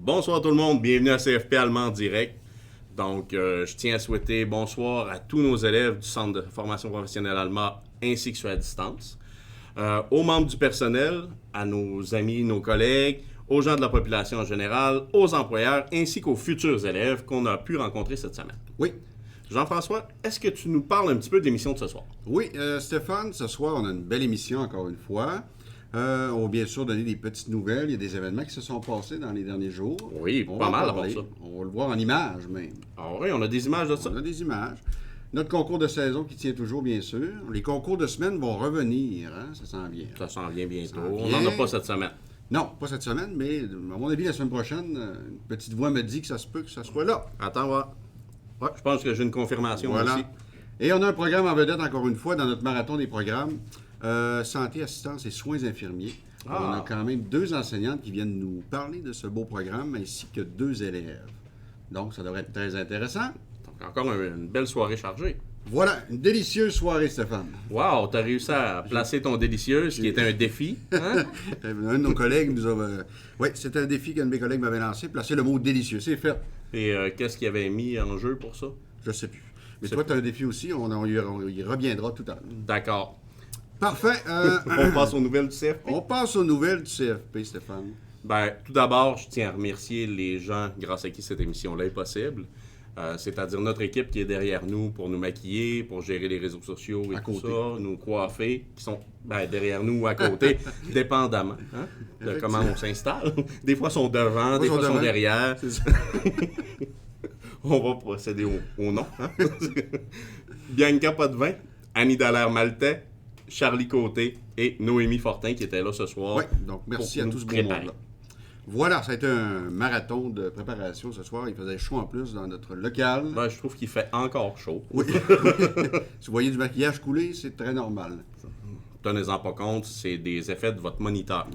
Bonsoir tout le monde, bienvenue à CFP Allemand en direct. Donc, je tiens à souhaiter bonsoir à tous nos élèves du Centre de formation professionnelle allemand ainsi que ceux à distance, aux membres du personnel, à nos amis, nos collègues, aux gens de la population en général, aux employeurs ainsi qu'aux futurs élèves qu'on a pu rencontrer cette semaine. Oui. Jean-François, est-ce que tu nous parles un petit peu de l'émission de ce soir? Oui, Stéphane, ce soir, on a une belle émission encore une fois. On va bien sûr donner des petites nouvelles. Il y a des événements qui se sont passés dans les derniers jours. Oui, on pas va mal en parler. avant ça. On va le voir en images même. Ah oui, on a des images de ça. On a des images. Notre concours de saison qui tient toujours, bien sûr. Les concours de semaine vont revenir, hein? Ça s'en vient. Ça s'en vient bientôt. Ça s'en On vient. n'en a pas cette semaine. Non, pas cette semaine, mais à mon avis, la semaine prochaine, une petite voix me dit que ça se peut que ça soit là. Attends, voir. Ouais, je pense que j'ai une confirmation Voilà. aussi. Et on a un programme en vedette, encore une fois, dans notre marathon des programmes. Santé, assistance et soins infirmiers. Ah. On a quand même 2 enseignantes qui viennent nous parler de ce beau programme, ainsi que 2 élèves. Donc, ça devrait être très intéressant. Donc, encore une belle soirée chargée. Voilà, une délicieuse soirée, Stéphane. Wow, t'as réussi à placer ton délicieux, ce qui était un défi. Hein? Un de nos collègues nous a... oui, c'était un défi qu'un de mes collègues m'avait lancé, placer le mot délicieux. C'est fait. Et qu'est-ce qu'il avait mis en jeu pour ça? Je sais plus. Mais C'est toi, tu as un défi aussi, on y reviendra tout à l'heure. D'accord. Parfait. On passe aux nouvelles du CFP. On passe aux nouvelles du CFP, Stéphane. Ben, tout d'abord, je tiens à remercier les gens grâce à qui cette émission-là est possible. C'est-à-dire notre équipe qui est derrière nous pour nous maquiller, pour gérer les réseaux sociaux et À tout côté. ça, nous coiffer, qui sont derrière nous ou à côté, dépendamment hein, de comment on s'installe. Des fois, ils sont devant, des fois, ils sont derrière. C'est ça. On va procéder au nom. Hein? Bianca Potvin, Annie Dallaire-Maltais, Charlie Côté et Noémie Fortin qui étaient là ce soir. Oui, donc merci pour à nous tout ce beau préparer. monde-là. Voilà, ça a été un marathon de préparation ce soir. Il faisait chaud en plus dans notre local. Ben, je trouve qu'il fait encore chaud. Oui. Si vous voyez du maquillage couler, c'est très normal. Tenez-en pas compte, c'est des effets de votre moniteur.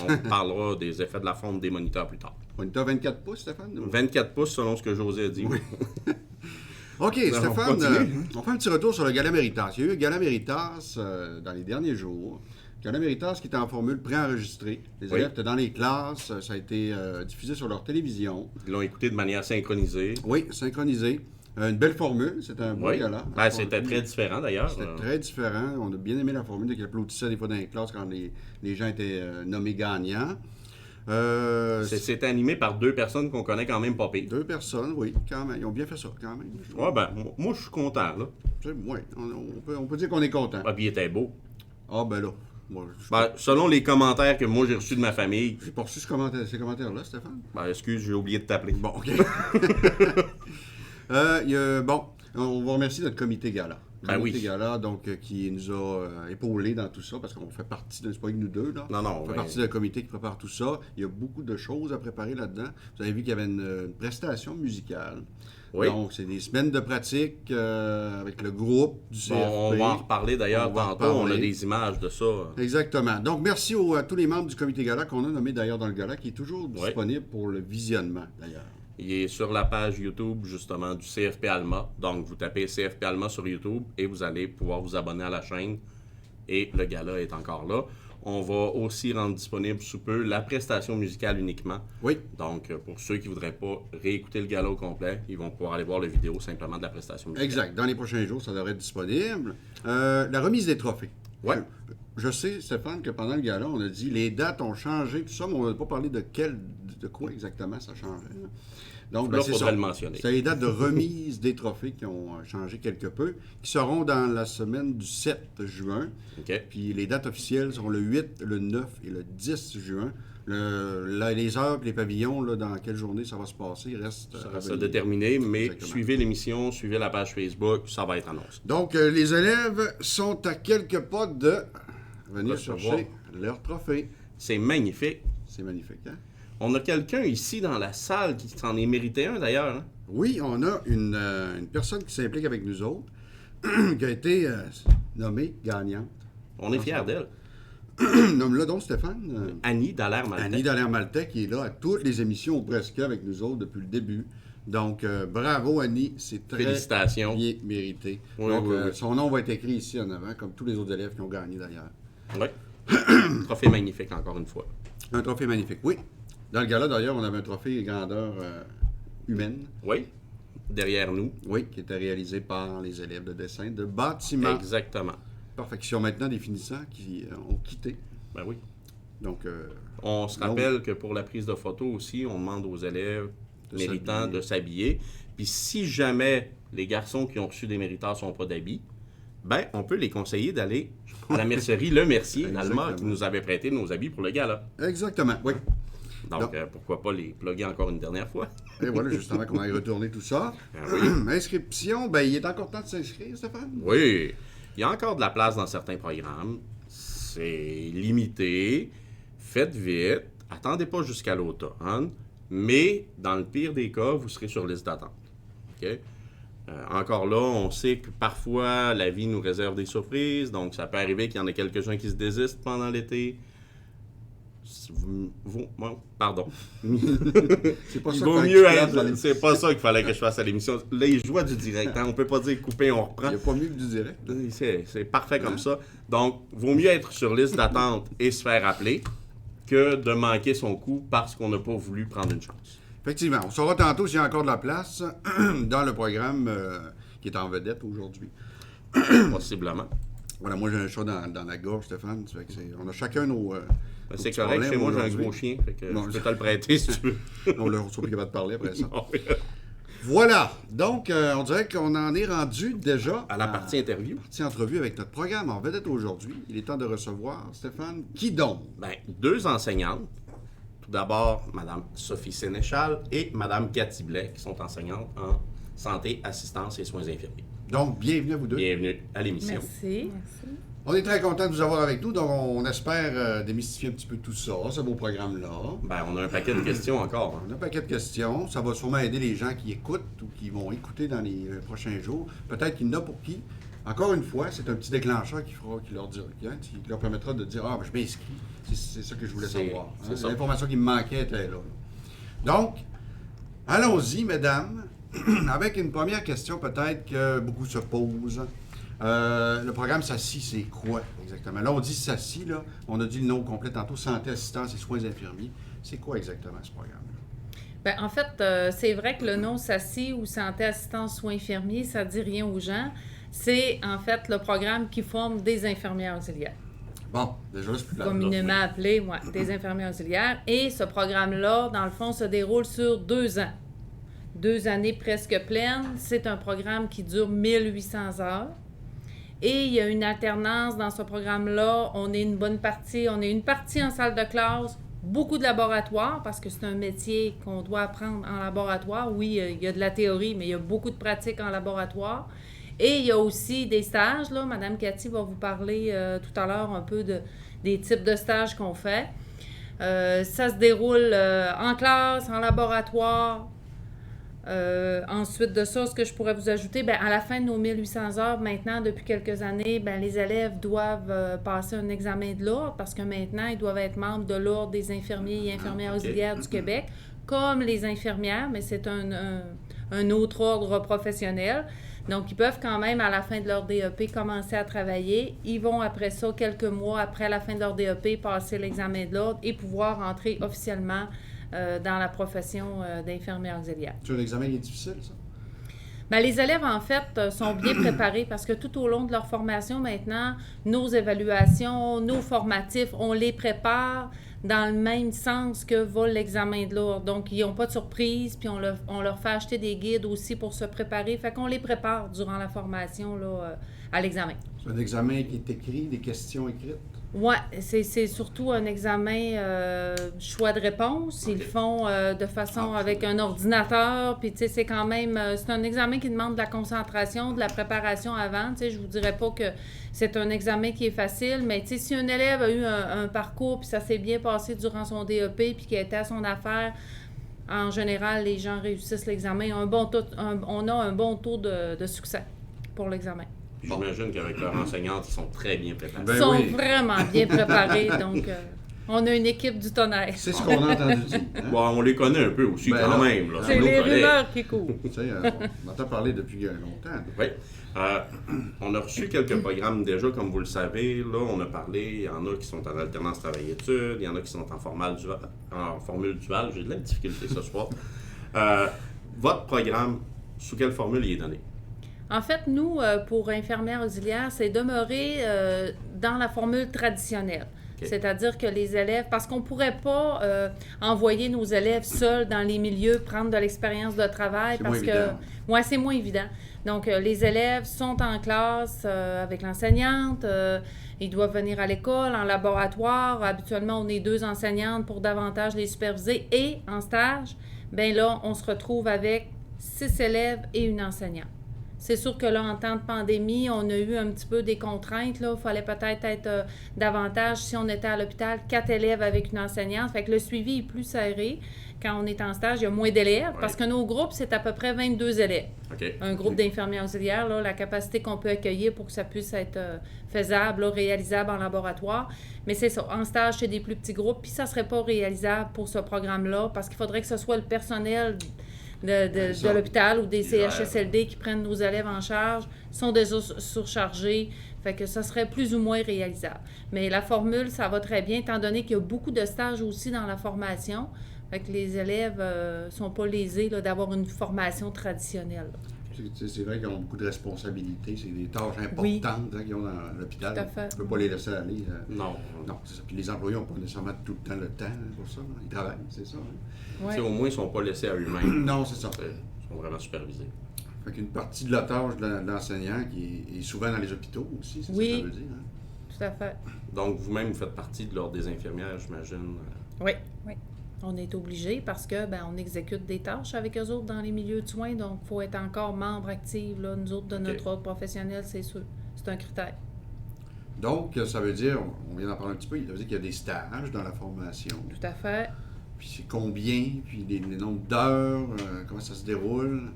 On parlera des effets de la fonte des moniteurs plus tard. On est à 24 pouces, Stéphane? 24 pouces selon ce que José a dit. Oui. OK, on Stéphane, continue. on fait un petit retour sur le Gala Méritas. Il y a eu un Gala Méritas dans les derniers jours. Gala Méritas qui était en formule préenregistrée. Les Oui. élèves étaient dans les classes. Ça a été diffusé sur leur télévision. Ils l'ont écouté de manière synchronisée. Oui, synchronisé. Une belle formule. C'était un beau Oui. gala. Ben, c'était très différent d'ailleurs. C'était très différent. On a bien aimé la formule qu'ils applaudissaient des fois dans les classes quand les gens étaient nommés gagnants. C'était animé par 2 personnes qu'on connaît quand même pas pire. 2 personnes, oui, quand même. Ils ont bien fait ça, quand même. Ouais, ben, moi, je suis content, là. Oui, on peut dire qu'on est content. Ah, puis il était beau. Ah, ben là, moi, Ben, selon les commentaires que moi j'ai reçus de ma famille, j'ai pas reçu ces commentaires-là, Stéphane. ben, excuse, j'ai oublié de t'appeler. Bon, OK. Bon, on va remercier notre comité gala. Ben Comité oui. gala, donc, qui nous a épaulés dans tout ça, parce qu'on fait partie d'un... C'est pas que nous deux, là. Non, non, On fait ben- partie d'un comité qui prépare tout ça. Il y a beaucoup de choses à préparer là-dedans. Vous avez vu qu'il y avait une prestation musicale. Oui. Donc, c'est des semaines de pratique avec le groupe du CFP. Bon, on va en reparler d'ailleurs On va en tantôt. On a reparler. des images de ça. Exactement. Donc, merci à tous les membres du comité gala qu'on a nommé d'ailleurs dans le gala, qui est toujours disponible pour le visionnement, d'ailleurs. Il est sur la page YouTube, justement, du CFP Alma. Donc, vous tapez CFP Alma sur YouTube et vous allez pouvoir vous abonner à la chaîne. Et le gala est encore là. On va aussi rendre disponible sous peu la prestation musicale uniquement. Oui. Donc, pour ceux qui ne voudraient pas réécouter le gala au complet, ils vont pouvoir aller voir la vidéo simplement de la prestation musicale. Exact. Dans les prochains jours, ça devrait être disponible. La remise des trophées. Ouais. Je sais, Stéphane, que pendant le gala, on a dit les dates ont changé, tout ça, mais on n'a pas parlé de quoi exactement ça changeait. Donc, Là, c'est faudrait ça. le mentionner. C'est les dates de remise des trophées qui ont changé quelque peu, qui seront dans la semaine du 7 juin. OK? Puis les dates officielles seront le 8, le 9 et le 10 juin. Les heures et les pavillons, là, dans quelle journée ça va se passer, il reste Ça à reste à venir. déterminer, mais Exactement. suivez l'émission, suivez la page Facebook, ça va être annoncé. Donc, les élèves sont à quelques pas de venir Recevoir. chercher leur trophée. C'est magnifique. C'est magnifique, hein? On a quelqu'un ici dans la salle qui s'en est mérité un d'ailleurs. Hein? Oui, on a une personne qui s'implique avec nous autres, qui a été nommée gagnante. On est fiers d'elle. Nomme-le donc, Stéphane. Annie Dallaire-Maltais. Annie Dallaire-Maltais, qui est là à toutes les émissions, ou presque, avec nous autres depuis le début. Donc, bravo, Annie. C'est très Félicitations. bien mérité. Oui, Donc, oui, oui. son nom va être écrit ici en avant, comme tous les autres élèves qui ont gagné d'ailleurs. Oui. Trophée magnifique encore une fois. Un trophée magnifique, oui. Dans le gala, d'ailleurs, on avait un trophée grandeur humaine. Oui, derrière nous. Oui, qui était réalisé par les élèves de dessin de bâtiment. Exactement. Perfection maintenant des finissants qui ont quitté. Ben oui. Donc, On se rappelle que pour la prise de photo aussi, on demande aux élèves méritants de s'habiller. Puis si jamais les garçons qui ont reçu des méritants ne sont pas d'habits, ben on peut les conseiller d'aller à la mercerie Le Mercier d'Alma qui nous avait prêté nos habits pour le gala. Exactement, oui. Donc, pourquoi pas les plugger encore une dernière fois? Et voilà, justement, qu'on aille retourner tout ça. Oui. Inscription, ben il est encore temps de s'inscrire, Stéphane? Oui. Il y a encore de la place dans certains programmes. C'est limité. Faites vite. Attendez pas jusqu'à l'automne. Mais, dans le pire des cas, vous serez sur liste d'attente. OK? Encore là, on sait que parfois, la vie nous réserve des surprises. Donc, ça peut arriver qu'il y en ait quelques-uns qui se désistent pendant l'été. Pardon. C'est pas Il ça vaut qu'il mieux fallait que tu fasses à être. l'émission. C'est pas ça qu'il fallait que je fasse à l'émission. Les joies du direct. Hein? On peut pas dire couper, on reprend. Il n'y a pas mieux que du direct. C'est parfait comme ça. Donc, vaut mieux être sur liste d'attente et se faire appeler que de manquer son coup parce qu'on n'a pas voulu prendre une chance. Effectivement. On saura tantôt s'il y a encore de la place dans le programme qui est en vedette aujourd'hui. Possiblement. Voilà, moi j'ai un chat dans la gorge, Stéphane. Ça fait que on a chacun nos. C'est petits correct. problèmes Chez moi, j'ai un aujourd'hui. gros chien. Fait que Bon, je peux te le prêter si tu veux. On ne sera plus capable de parler après ça. Voilà. Donc, on dirait qu'on en est rendu déjà À la partie interview. partie entrevue avec notre programme en vedette aujourd'hui. Il est temps de recevoir, Stéphane, qui donc? Ben, deux enseignantes. Tout d'abord, Mme Sophie Sénéchal et Mme Cathy Blais, qui sont enseignantes en santé, assistance et soins infirmiers. Donc, bienvenue à vous deux. Bienvenue à l'émission. Merci. On est très content de vous avoir avec nous, donc on espère démystifier un petit peu tout ça, ce beau programme-là. Ben, on a un paquet de questions encore. On a un paquet de questions. Ça va sûrement aider les gens qui écoutent ou qui vont écouter dans les prochains jours. Peut-être qu'il y en a pour qui. Encore une fois, c'est un petit déclencheur qui leur permettra de dire « Ah, ben, je m'inscris. C'est ça que je voulais savoir. c'est ça. L'information qui me manquait était là. » Donc, allons-y, mesdames, avec une première question peut-être que beaucoup se posent. Le programme SACI, c'est quoi exactement? Là, on dit SACI, là, on a dit le nom complet tantôt, Santé, Assistance et Soins infirmiers. C'est quoi exactement ce programme-là? Bien, en fait, c'est vrai que le nom SACI ou Santé, Assistance, Soins infirmiers, ça ne dit rien aux gens. C'est en fait le programme qui forme des infirmières auxiliaires. Bon, déjà là, c'est plus clair. Communément appelé, des infirmières auxiliaires. Et ce programme-là, dans le fond, se déroule sur 2 ans. 2 années presque pleines. C'est un programme qui dure 1800 heures. Et il y a une alternance dans ce programme-là. On est une partie en salle de classe, beaucoup de laboratoires, parce que c'est un métier qu'on doit apprendre en laboratoire. Oui, il y a de la théorie, mais il y a beaucoup de pratiques en laboratoire. Et il y a aussi des stages. Là, Mme Cathy va vous parler tout à l'heure un peu des types de stages qu'on fait. Ça se déroule en classe, en laboratoire. Ensuite de ça, ce que je pourrais vous ajouter, bien, à la fin de nos 1800 heures, maintenant, depuis quelques années, bien, les élèves doivent passer un examen de l'ordre parce que maintenant, ils doivent être membres de l'ordre des infirmiers et infirmières auxiliaires du Québec, comme les infirmières, mais c'est un autre ordre professionnel. Donc, ils peuvent quand même, à la fin de leur DEP, commencer à travailler. Ils vont, après ça, quelques mois après la fin de leur DEP, passer l'examen de l'ordre et pouvoir entrer officiellement dans la profession d'infirmière auxiliaire. C'est un examen qui est difficile, ça? Bien, les élèves, en fait, sont bien préparés parce que tout au long de leur formation, maintenant, nos évaluations, nos formatifs, on les prépare dans le même sens que va l'examen de l'ordre. Donc, ils n'ont pas de surprise, puis on leur fait acheter des guides aussi pour se préparer. Fait qu'on les prépare durant la formation là, à l'examen. C'est un examen qui est écrit, des questions écrites? Oui, c'est surtout un examen choix de réponse. Ils le font de façon avec un ordinateur. Puis, tu sais, c'est quand même... c'est un examen qui demande de la concentration, de la préparation avant. Tu sais, je vous dirais pas que c'est un examen qui est facile, mais tu sais, si un élève a eu un parcours puis ça s'est bien passé durant son DEP puis qu'il était à son affaire, en général, les gens réussissent l'examen. On a un bon taux de succès pour l'examen. J'imagine qu'avec leurs enseignantes, ils sont très bien préparés. Ben Ils sont oui. vraiment bien préparés, donc... On a une équipe du tonnerre. C'est ce qu'on a entendu dire. Hein? Bon, on les connaît un peu aussi Ben quand là, même. Là. C'est nos les collègues. rumeurs qui courent. Tu sais, on entend parler depuis longtemps. Oui. On a reçu quelques programmes déjà, comme vous le savez. Là, on a parlé, il y en a qui sont en alternance travail-études, il y en a qui sont en formule duale. J'ai de la difficulté ce soir. Votre programme, sous quelle formule il est donné? En fait, nous, pour infirmières auxiliaires, c'est demeurer dans la formule traditionnelle. OK. C'est-à-dire que les élèves, parce qu'on ne pourrait pas envoyer nos élèves seuls dans les milieux, prendre de l'expérience de travail, C'est parce moins que évident. ouais, c'est moins évident. Donc, les élèves sont en classe avec l'enseignante, ils doivent venir à l'école, en laboratoire. Habituellement, on est 2 enseignantes pour davantage les superviser. Et en stage, bien là, on se retrouve avec 6 élèves et une enseignante. C'est sûr que là, en temps de pandémie, on a eu un petit peu des contraintes. Il fallait peut-être être davantage, si on était à l'hôpital, 4 élèves avec une enseignante. Fait que le suivi est plus serré. Quand on est en stage, il y a moins d'élèves parce que nos groupes, c'est à peu près 22 élèves. OK. Un groupe d'infirmières auxiliaires, là, la capacité qu'on peut accueillir pour que ça puisse être faisable, là, réalisable en laboratoire. Mais c'est ça, en stage, c'est des plus petits groupes. Puis ça ne serait pas réalisable pour ce programme-là parce qu'il faudrait que ce soit le personnel de l'hôpital ou des CHSLD qui prennent nos élèves en charge, sont déjà surchargés. Fait que ça serait plus ou moins réalisable. Mais la formule, ça va très bien, étant donné qu'il y a beaucoup de stages aussi dans la formation. Fait que les élèves ne sont pas lésés là, d'avoir une formation traditionnelle. C'est vrai qu'ils ont beaucoup de responsabilités. C'est des tâches importantes Oui. Qu'ils ont dans l'hôpital. Tout à fait. On ne peut pas les laisser aller. Non. Non, c'est ça. Puis les employés n'ont pas nécessairement tout le temps le temps pour ça. Ils travaillent, c'est ça. Hein? Ouais. Au moins, ils ne sont pas laissés à eux-mêmes. Non, c'est ça. Ils sont vraiment supervisés. Fait qu'une partie de la tâche de l'enseignant qui est souvent dans les hôpitaux aussi, c'est Oui. ça que ça veut dire. Hein? Tout à fait. Donc, vous-même, vous faites partie de l'ordre des infirmières, j'imagine. Oui. Oui. On est obligé parce que on exécute des tâches avec eux autres dans les milieux de soins, donc il faut être encore membre actif, là, nous autres, de notre ordre professionnel, c'est sûr. C'est un critère. Donc, ça veut dire, on vient d'en parler un petit peu, ça veut dire qu'il y a des stages dans la formation. Tout à fait. Puis c'est combien, puis les nombres d'heures, comment ça se déroule.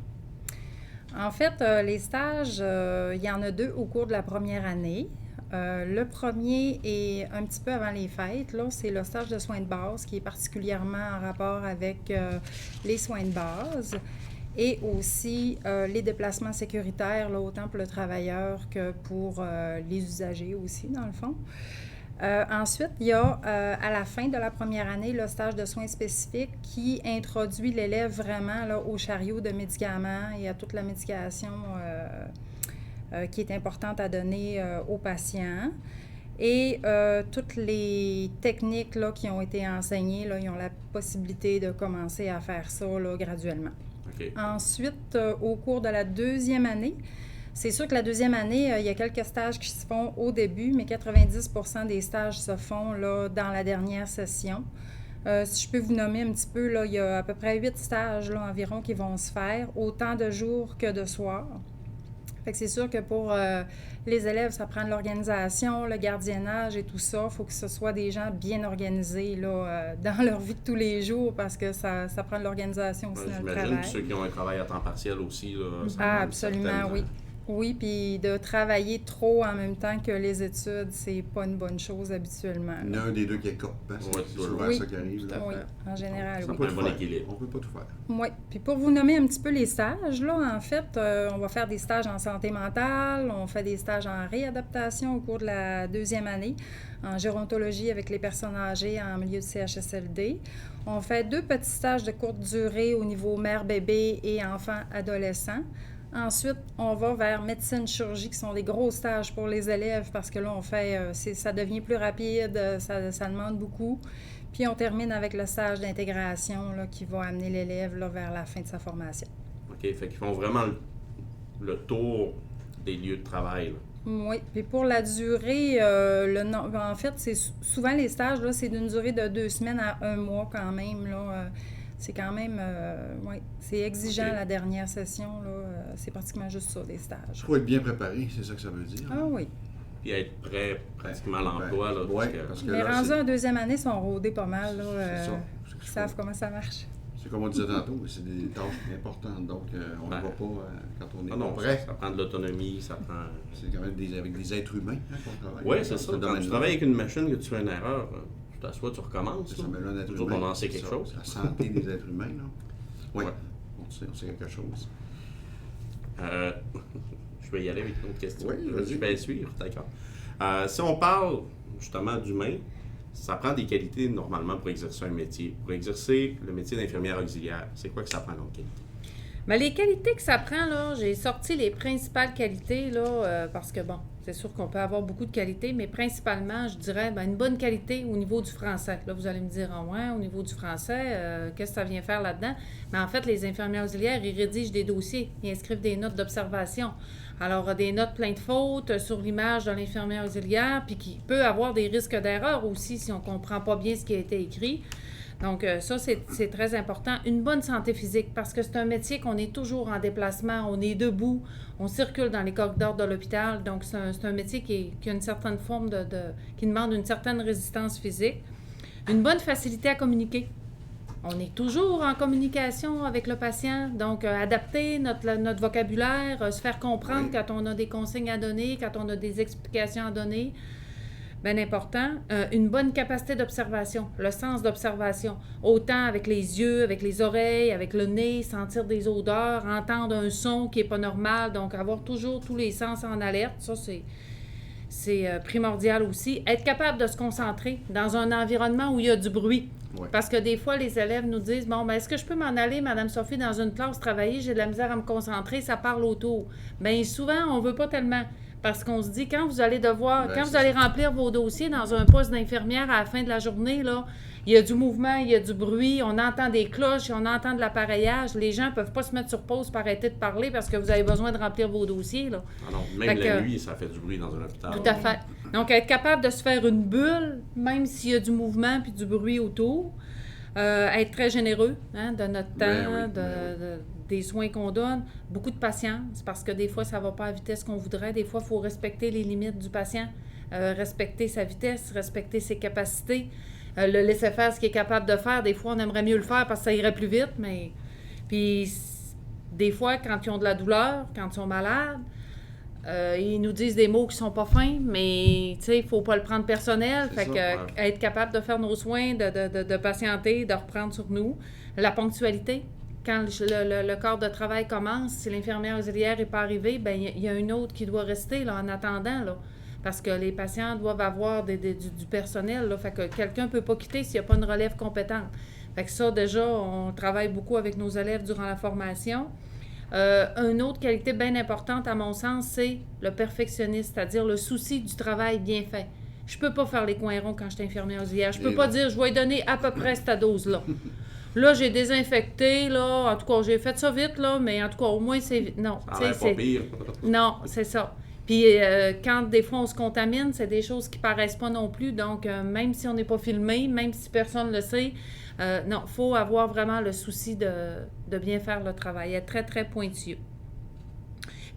En fait, les stages, il y en a 2 au cours de la première année. Le premier est un petit peu avant les fêtes, là, c'est le stage de soins de base qui est particulièrement en rapport avec les soins de base et aussi les déplacements sécuritaires, là, autant pour le travailleur que pour les usagers aussi, dans le fond. Ensuite, il y a à la fin de la première année le stage de soins spécifiques qui introduit l'élève vraiment là, au chariot de médicaments et à toute la médication qui est importante à donner aux patients. Et toutes les techniques là, qui ont été enseignées, là, ils ont la possibilité de commencer à faire ça là, graduellement. OK. Ensuite, au cours de la deuxième année, c'est sûr que la deuxième année, il y a quelques stages qui se font au début, mais 90% des stages se font là, dans la dernière session. Si je peux vous nommer un petit peu, là, il y a à peu près 8 stages là, environ qui vont se faire, autant de jours que de soirs. Fait que c'est sûr que pour les élèves, ça prend de l'organisation, le gardiennage et tout ça. Il faut que ce soit des gens bien organisés là, dans leur vie de tous les jours parce que ça prend de l'organisation aussi dans le J'imagine travail. que ceux qui ont un travail à temps partiel aussi. Là, ça Ah, demande absolument, certaines- oui. Oui, puis de travailler trop en même temps que les études, c'est pas une bonne chose habituellement. Il y en a un des deux qui est cop. Hein? Ouais, C'est souvent oui. ça qui arrive. Là. Oui, en général, Ça oui. peut un tout bon faire. équilibre. On ne peut pas tout faire. Oui. Puis pour vous nommer un petit peu les stages, là, en fait, on va faire des stages en santé mentale, on fait des stages en réadaptation au cours de la deuxième année, en gérontologie avec les personnes âgées en milieu de CHSLD. On fait 2 petits stages de courte durée au niveau mère-bébé et enfant-adolescent. Ensuite, on va vers médecine-chirurgie, qui sont des gros stages pour les élèves parce que là, on fait, ça devient plus rapide, ça demande beaucoup. Puis on termine avec le stage d'intégration là, qui va amener l'élève là, vers la fin de sa formation. OK, fait qu'ils font vraiment le tour des lieux de travail. Là. Oui, puis pour la durée, en fait, c'est souvent les stages, là, c'est d'une durée de 2 semaines à 1 mois quand même. Là, c'est quand même, oui, c'est exigeant OK. la dernière session. Là, c'est pratiquement juste ça, des stages. Il faut être bien préparé, c'est ça que ça veut dire. Ah oui. Puis être prêt pratiquement à l'emploi. Là, Oui, parce que- parce que Mais là, rendus c'est- en deuxième année, ils sont rodés pas mal. Là, c'est ça. ils savent comment ça marche. C'est comme on disait tantôt, c'est des tâches importantes. Donc, on ne Ben, va pas quand on est Ah non, pas ça, prêt. ça prend de l'autonomie, ça prend... C'est quand même avec des êtres humains hein, qu'on travaille. Oui, c'est dans ça. ce Quand tu domaine-là. travailles avec une machine que tu fais une erreur, tu t'assois, tu recommences. Ça met là un être Toujours humain. on en sait quelque Ça, chose. La santé des êtres humains, là. Oui, Ouais. on sait quelque chose. Je vais y aller avec une autre question. Oui, vas-y. Je vais suivre, d'accord. Si on parle justement d'humain, ça prend des qualités normalement pour exercer un métier. Pour exercer le métier d'infirmière auxiliaire, c'est quoi que ça prend comme qualité? Mais les qualités que ça prend, là, j'ai sorti les principales qualités, là, parce que, bon, c'est sûr qu'on peut avoir beaucoup de qualités, mais principalement, je dirais, une bonne qualité au niveau du français. Là, vous allez me dire, ouais, au niveau du français, qu'est-ce que ça vient faire là-dedans? Mais en fait, les infirmières auxiliaires, ils rédigent des dossiers, ils inscrivent des notes d'observation. Alors, des notes pleines de fautes sur l'image de l'infirmière auxiliaire, puis qui peut avoir des risques d'erreur aussi si on ne comprend pas bien ce qui a été écrit. Donc, ça, c'est très important. Une bonne santé physique, parce que c'est un métier qu'on est toujours en déplacement, on est debout, on circule dans les corridors de l'hôpital. Donc, c'est un métier qui a une certaine forme qui demande une certaine résistance physique. Une bonne facilité à communiquer. On est toujours en communication avec le patient, donc adapter notre vocabulaire, se faire comprendre quand on a des consignes à donner, quand on a des explications à donner. Bien important. Une bonne capacité d'observation, le sens d'observation, autant avec les yeux, avec les oreilles, avec le nez, sentir des odeurs, entendre un son qui n'est pas normal, donc avoir toujours tous les sens en alerte, ça c'est primordial aussi. Être capable de se concentrer dans un environnement où il y a du bruit. Ouais. Parce que des fois, les élèves nous disent, bon, est-ce que je peux m'en aller, Madame Sophie, dans une classe travailler, j'ai de la misère à me concentrer, ça parle autour. Bien, souvent, on ne veut pas tellement. Parce qu'on se dit, quand vous allez remplir vos dossiers dans un poste d'infirmière à la fin de la journée, là, il y a du mouvement, il y a du bruit, on entend des cloches, on entend de l'appareillage. Les gens ne peuvent pas se mettre sur pause pour arrêter de parler parce que vous avez besoin de remplir vos dossiers. Là. Ah non, même la nuit, ça fait du bruit dans un hôpital. Tout à fait. Donc, être capable de se faire une bulle, même s'il y a du mouvement puis du bruit autour. Être très généreux de notre temps, des soins qu'on donne. Beaucoup de patience, parce que des fois, ça ne va pas à la vitesse qu'on voudrait. Des fois, il faut respecter les limites du patient, respecter sa vitesse, respecter ses capacités, le laisser faire ce qu'il est capable de faire. Des fois, on aimerait mieux le faire parce que ça irait plus vite, mais... Puis, des fois, quand ils ont de la douleur, quand ils sont malades, ils nous disent des mots qui sont pas fins, mais tu sais, il faut pas le prendre personnel. Fait que être capable de faire nos soins, de patienter, de reprendre sur nous. La ponctualité. Quand le corps de travail commence, si l'infirmière auxiliaire n'est pas arrivée, bien, il y a une autre qui doit rester là, en attendant. Là, parce que les patients doivent avoir du personnel. Là, fait que quelqu'un ne peut pas quitter s'il n'y a pas une relève compétente. Fait que ça, déjà, on travaille beaucoup avec nos élèves durant la formation. Une autre qualité bien importante, à mon sens, c'est le perfectionniste, c'est-à-dire le souci du travail bien fait. Je peux pas faire les coins ronds quand je suis infirmière auxiliaire. Je peux pas dire, je vais lui donner à peu près cette dose-là. Là, j'ai désinfecté, là, en tout cas, j'ai fait ça vite, là, mais en tout cas, au moins, c'est... Non, ça a l'air pas pire. Non, c'est ça. Puis quand des fois on se contamine, c'est des choses qui paraissent pas non plus. Donc, même si on n'est pas filmé, même si personne ne le sait, non, il faut avoir vraiment le souci de bien faire le travail, être très, très pointilleux.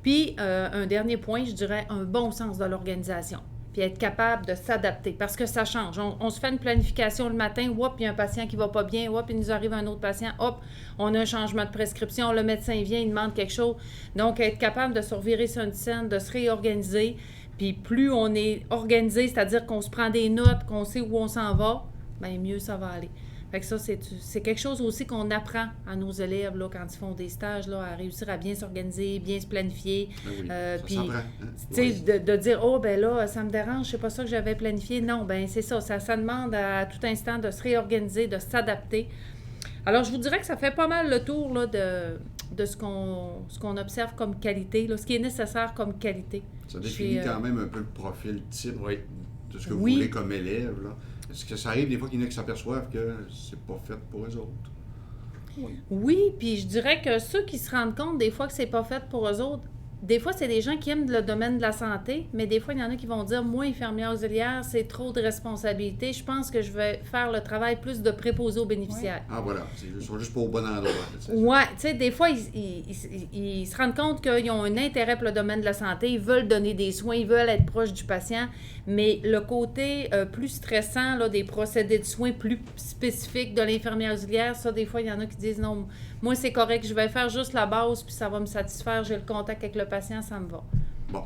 Puis, un dernier point, je dirais un bon sens de l'organisation. Puis être capable de s'adapter, parce que ça change. On se fait une planification le matin, hop, il y a un patient qui va pas bien, hop, il nous arrive un autre patient, hop, on a un changement de prescription, le médecin vient, il demande quelque chose. Donc, être capable de se revirer sur une scène, de se réorganiser, puis plus on est organisé, c'est-à-dire qu'on se prend des notes, qu'on sait où on s'en va, bien mieux ça va aller. Fait que ça, c'est quelque chose aussi qu'on apprend à nos élèves là, quand ils font des stages, là, à réussir à bien s'organiser, bien se planifier. Oui, puis, ça s'en prend, tu sais, de dire, oh, ben là, ça me dérange, c'est pas ça que j'avais planifié. Non, ben c'est ça. Ça demande à tout instant de se réorganiser, de s'adapter. Alors, je vous dirais que ça fait pas mal le tour là, de ce qu'on observe comme qualité, là, ce qui est nécessaire comme qualité. Ça définit quand même un peu le profil type de ce que vous Oui. voulez comme élève, là. Est-ce que ça arrive des fois qu'il y en a qui s'aperçoivent que c'est pas fait pour eux autres? Oui, puis je dirais que ceux qui se rendent compte des fois que c'est pas fait pour eux autres, des fois, c'est des gens qui aiment le domaine de la santé, mais des fois, il y en a qui vont dire, moi, infirmière auxiliaire, c'est trop de responsabilité. Je pense que je vais faire le travail plus de préposé aux bénéficiaires. Ah, voilà. Ils sont juste pas au bon endroit. Oui, tu sais, des fois, ils se rendent compte qu'ils ont un intérêt pour le domaine de la santé, ils veulent donner des soins, ils veulent être proches du patient, mais le côté plus stressant là, des procédés de soins plus spécifiques de l'infirmière auxiliaire, ça, des fois, il y en a qui disent, non, moi, c'est correct, je vais faire juste la base, puis ça va me satisfaire, j'ai le contact avec le patient, ça me va. Bon,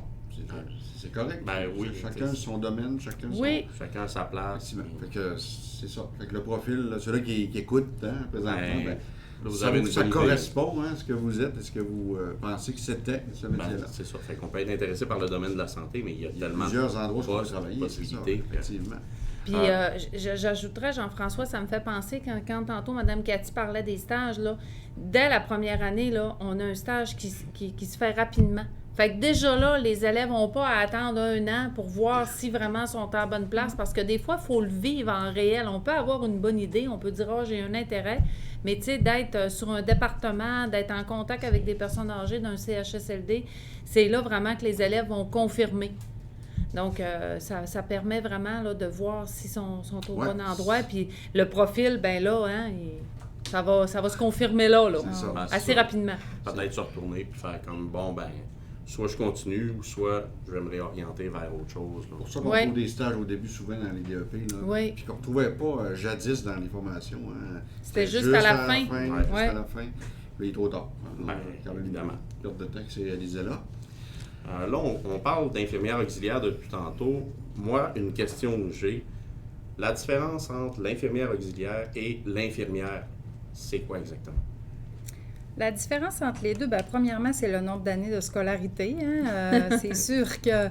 c'est correct. Ben oui. Chacun son domaine, chacun Oui. Chacun à sa place. son... Fait que c'est ça. Fait que le profil, là, ceux-là qui écoutent présentement, Là, vous ça, avez une ça bonne idée. correspond à ce que vous êtes, est-ce que vous pensez que c'était ce Ben, métier-là. c'est ça. Fait qu'on peut être intéressé par le domaine de la santé, mais il y a tellement Plusieurs endroits où on peut de travailler, c'est ça, possibilités. effectivement. Puis j'ajouterais, Jean-François, ça me fait penser, quand tantôt Mme Cathy parlait des stages, là, dès la première année, là, on a un stage qui se fait rapidement. Fait que déjà là, les élèves n'ont pas à attendre 1 an pour voir si vraiment sont à la bonne place, parce que des fois, il faut le vivre en réel. On peut avoir une bonne idée, on peut dire « Ah, j'ai un intérêt », mais tu sais, d'être sur un département, d'être en contact avec des personnes âgées d'un CHSLD, c'est là vraiment que les élèves vont confirmer. Donc, ça permet vraiment là, de voir s'ils sont au bon endroit. Puis le profil, ben là, hein, ça va se confirmer là C'est ça. Ben, c'est assez ça. rapidement. Peut-être se retourner puis faire comme, bon, ben, soit je continue ou soit je vais me réorienter vers autre chose. Là. Pour ça qu'on Ouais. trouve des stages au début souvent dans les DEP, là, Oui. puis qu'on ne retrouvait pas jadis dans les formations. Hein. C'était juste à la fin. Juste Ouais. à la fin. Puis il est trop tard. Ben, évidemment. Perte de temps que c'est réalisé là. Là, on parle d'infirmière auxiliaire depuis tantôt. Moi, une question que j'ai, la différence entre l'infirmière auxiliaire et l'infirmière, c'est quoi exactement? La différence entre les deux, bien, premièrement, c'est le nombre d'années de scolarité. Hein. C'est sûr que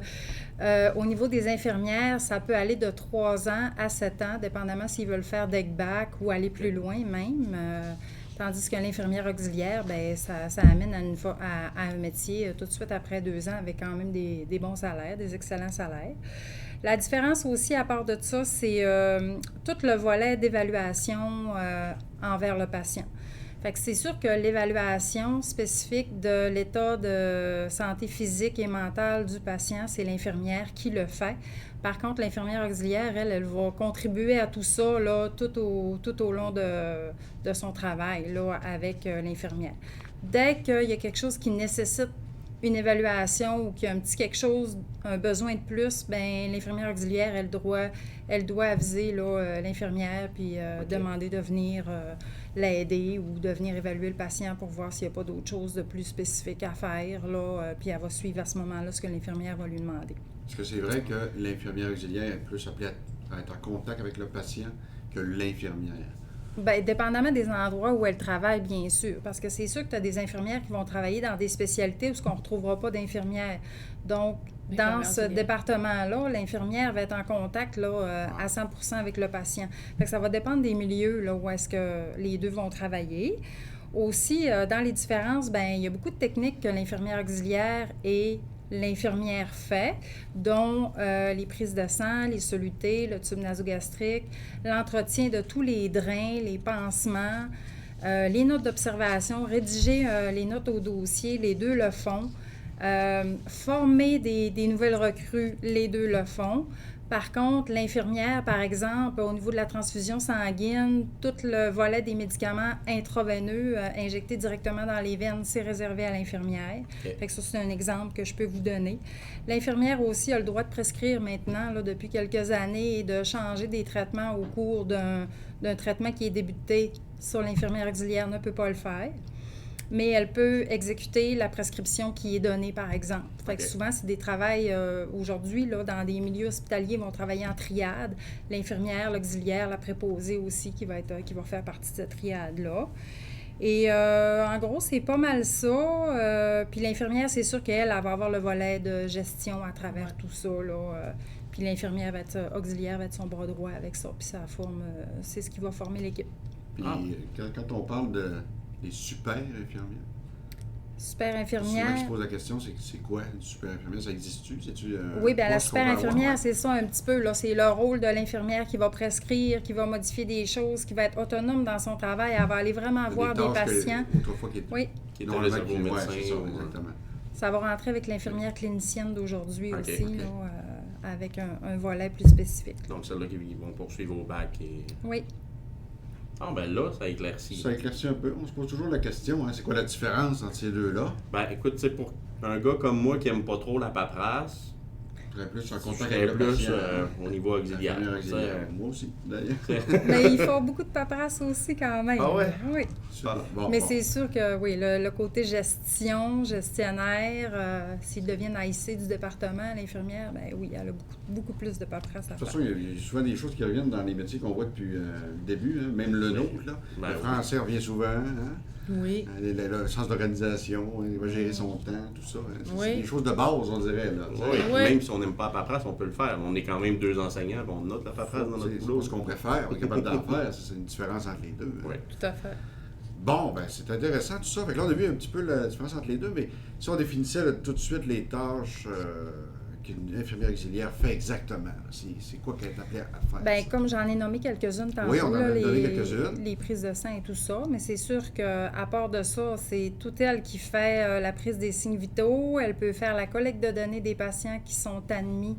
au niveau des infirmières, ça peut aller de 3 ans à 7 ans, dépendamment s'ils veulent faire DEC-BAC ou aller plus loin même. Tandis que l'infirmière auxiliaire, bien, ça amène à un métier tout de suite après 2 ans avec quand même des bons salaires, des excellents salaires. La différence aussi, à part de ça, c'est tout le volet d'évaluation envers le patient. Fait que c'est sûr que l'évaluation spécifique de l'état de santé physique et mentale du patient, c'est l'infirmière qui le fait. Par contre, l'infirmière auxiliaire, elle va contribuer à tout ça là, tout au long de son travail là, avec l'infirmière. Dès qu'il y a quelque chose qui nécessite une évaluation ou qu'il y a un petit quelque chose, un besoin de plus, bien, l'infirmière auxiliaire, elle doit aviser là, l'infirmière puis demander de venir l'aider ou de venir évaluer le patient pour voir s'il n'y a pas d'autre chose de plus spécifique à faire. Là, puis elle va suivre à ce moment-là ce que l'infirmière va lui demander. Est-ce que c'est vrai que l'infirmière auxiliaire est plus appelée à être en contact avec le patient que l'infirmière? Bien, dépendamment des endroits où elle travaille, bien sûr. Parce que c'est sûr que tu as des infirmières qui vont travailler dans des spécialités où on ne retrouvera pas d'infirmières. Donc, dans ce département-là, l'infirmière va être en contact là, à 100% avec le patient. Fait que ça va dépendre des milieux là, où est-ce que les deux vont travailler. Aussi, dans les différences, bien, il y a beaucoup de techniques que l'infirmière auxiliaire et l'infirmière fait, dont les prises de sang, les solutés, le tube nasogastrique, l'entretien de tous les drains, les pansements, les notes d'observation, rédiger les notes au dossier, les deux le font. Former des nouvelles recrues, les deux le font. Par contre, l'infirmière, par exemple, au niveau de la transfusion sanguine, tout le volet des médicaments intraveineux injectés directement dans les veines, c'est réservé à l'infirmière. Okay. Fait que ça, c'est un exemple que je peux vous donner. L'infirmière aussi a le droit de prescrire maintenant, là, depuis quelques années, et de changer des traitements au cours d'un traitement qui est débuté. Sur l'infirmière auxiliaire ne peut pas le faire. Mais elle peut exécuter la prescription qui est donnée, par exemple. Fait que souvent, c'est des travails, aujourd'hui, là, dans des milieux hospitaliers, vont travailler en triade. L'infirmière, l'auxiliaire, la préposée aussi, qui va faire partie de cette triade-là. Et en gros, c'est pas mal ça. Puis l'infirmière, c'est sûr qu'elle va avoir le volet de gestion à travers tout ça, là. Puis l'infirmière auxiliaire va être son bras droit avec ça. Puis ça forme, c'est ce qui va former l'équipe. Puis quand on parle des super infirmières? Super infirmière. Souvent, qui se pose la question, c'est quoi une super infirmière? Ça existe-tu? Oui, bien la super infirmière, c'est ça un petit peu. Là, c'est le rôle de l'infirmière qui va prescrire, qui va modifier des choses, qui va être autonome dans son travail. Elle va aller vraiment voir des patients. Autrefois, qui est réservé aux médecins. C'est ça, exactement. Ça va rentrer avec l'infirmière clinicienne d'aujourd'hui aussi, OK. Là, avec un volet plus spécifique. Donc, celles-là qui vont poursuivre au bac. Oui. Ah, ben là, ça éclaircit. Ça éclaircit un peu. On se pose toujours la question, hein, c'est quoi la différence entre ces deux-là? Ben, écoute, tu sais, pour un gars comme moi qui aime pas trop la paperasse, Très plus en Je contact serais avec le plus patient. au niveau auxiliaire. Infirmière auxiliaire. Moi aussi, d'ailleurs. Mais ils font beaucoup de paperasse aussi quand même. Ah ouais? Oui. Bon, Mais bon. c'est sûr que oui, le côté gestionnaire, s'ils deviennent AIC du département, l'infirmière, ben oui, elle a beaucoup plus de paperasse à De toute faire. façon, il y a souvent des choses qui reviennent dans les métiers qu'on voit depuis le début, hein, même le nôtre. Là. Ben Le oui. français revient souvent, hein? Oui. Le sens d'organisation, il va gérer son temps, tout ça. Hein. C'est Oui. des choses de base, on dirait. Là, Oui, Oui. même si on n'aime pas la paperasse, on peut le faire. On est quand même 2 enseignants, puis on note la paperasse dans notre C'est boulot. pas ce qu'on préfère, on est capable d'en faire, c'est une différence entre les deux. hein. Oui. Tout à fait. Bon, ben c'est intéressant tout ça. Fait que là, on a vu un petit peu la différence entre les deux, mais si on définissait là, tout de suite les tâches qu'une infirmière auxiliaire fait exactement, là, c'est quoi qu'elle est appelée à faire? Bien, comme j'en ai nommé quelques-unes tantôt, Oui, on en a là, donné quelques-unes. les prises de sang et tout ça, mais c'est sûr qu'à part de ça, c'est tout elle qui fait la prise des signes vitaux. Elle peut faire la collecte de données des patients qui sont admis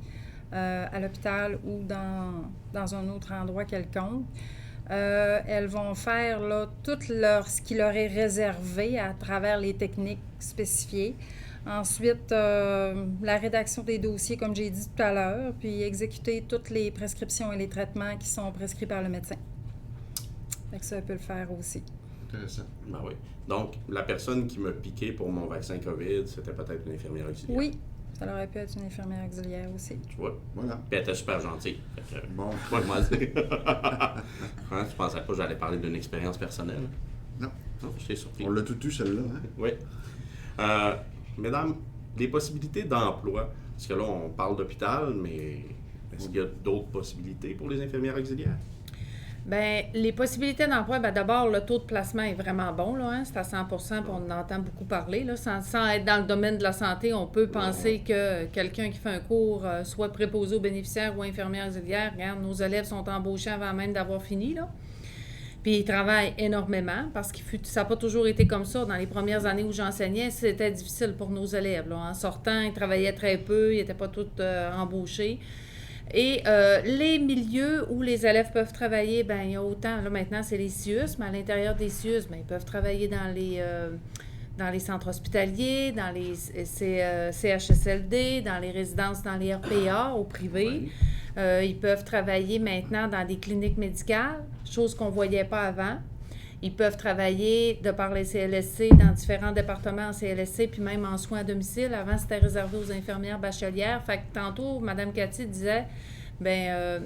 à l'hôpital ou dans un autre endroit quelconque. Elles vont faire là, ce qui leur est réservé à travers les techniques spécifiées. Ensuite, la rédaction des dossiers, comme j'ai dit tout à l'heure, puis exécuter toutes les prescriptions et les traitements qui sont prescrits par le médecin. Fait que ça, elle peut le faire aussi. Intéressant. Ben oui. Donc, la personne qui m'a piqué pour mon vaccin COVID, c'était peut-être une infirmière auxiliaire. Oui, ça aurait pu être une infirmière auxiliaire aussi. Tu vois? Voilà. Puis elle était super gentille. Fait que, Bon. moi, je m'en dis. Hein, tu pensais pas que j'allais parler d'une expérience personnelle? Non. Non, j'étais surpris. On l'a tout eu, celle-là. Hein? Oui. Mesdames, les possibilités d'emploi, parce que là, on parle d'hôpital, mais est-ce qu'il y a d'autres possibilités pour les infirmières auxiliaires? Bien, les possibilités d'emploi, bien, d'abord, le taux de placement est vraiment bon, là, hein, c'est à 100 puis on en entend beaucoup parler. Là, sans être dans le domaine de la santé, on peut penser que quelqu'un qui fait un cours, soit préposé aux bénéficiaires ou infirmière auxiliaire, regarde, nos élèves sont embauchés avant même d'avoir fini, là. Puis ils travaillent énormément parce que ça n'a pas toujours été comme ça. Dans les premières années où j'enseignais, c'était difficile pour nos élèves, là. En sortant, ils travaillaient très peu, ils n'étaient pas tous embauchés. Et les milieux où les élèves peuvent travailler, bien, il y a autant, là maintenant, c'est les CIUS, mais à l'intérieur des CIUS, bien, ils peuvent travailler dans les centres hospitaliers, dans les CHSLD, dans les résidences, dans les RPA, au privé. Ils peuvent travailler maintenant dans des cliniques médicales, chose qu'on ne voyait pas avant. Ils peuvent travailler, de par les CLSC, dans différents départements en CLSC, puis même en soins à domicile. Avant, c'était réservé aux infirmières bachelières. Fait que tantôt, Mme Cathy disait, bien,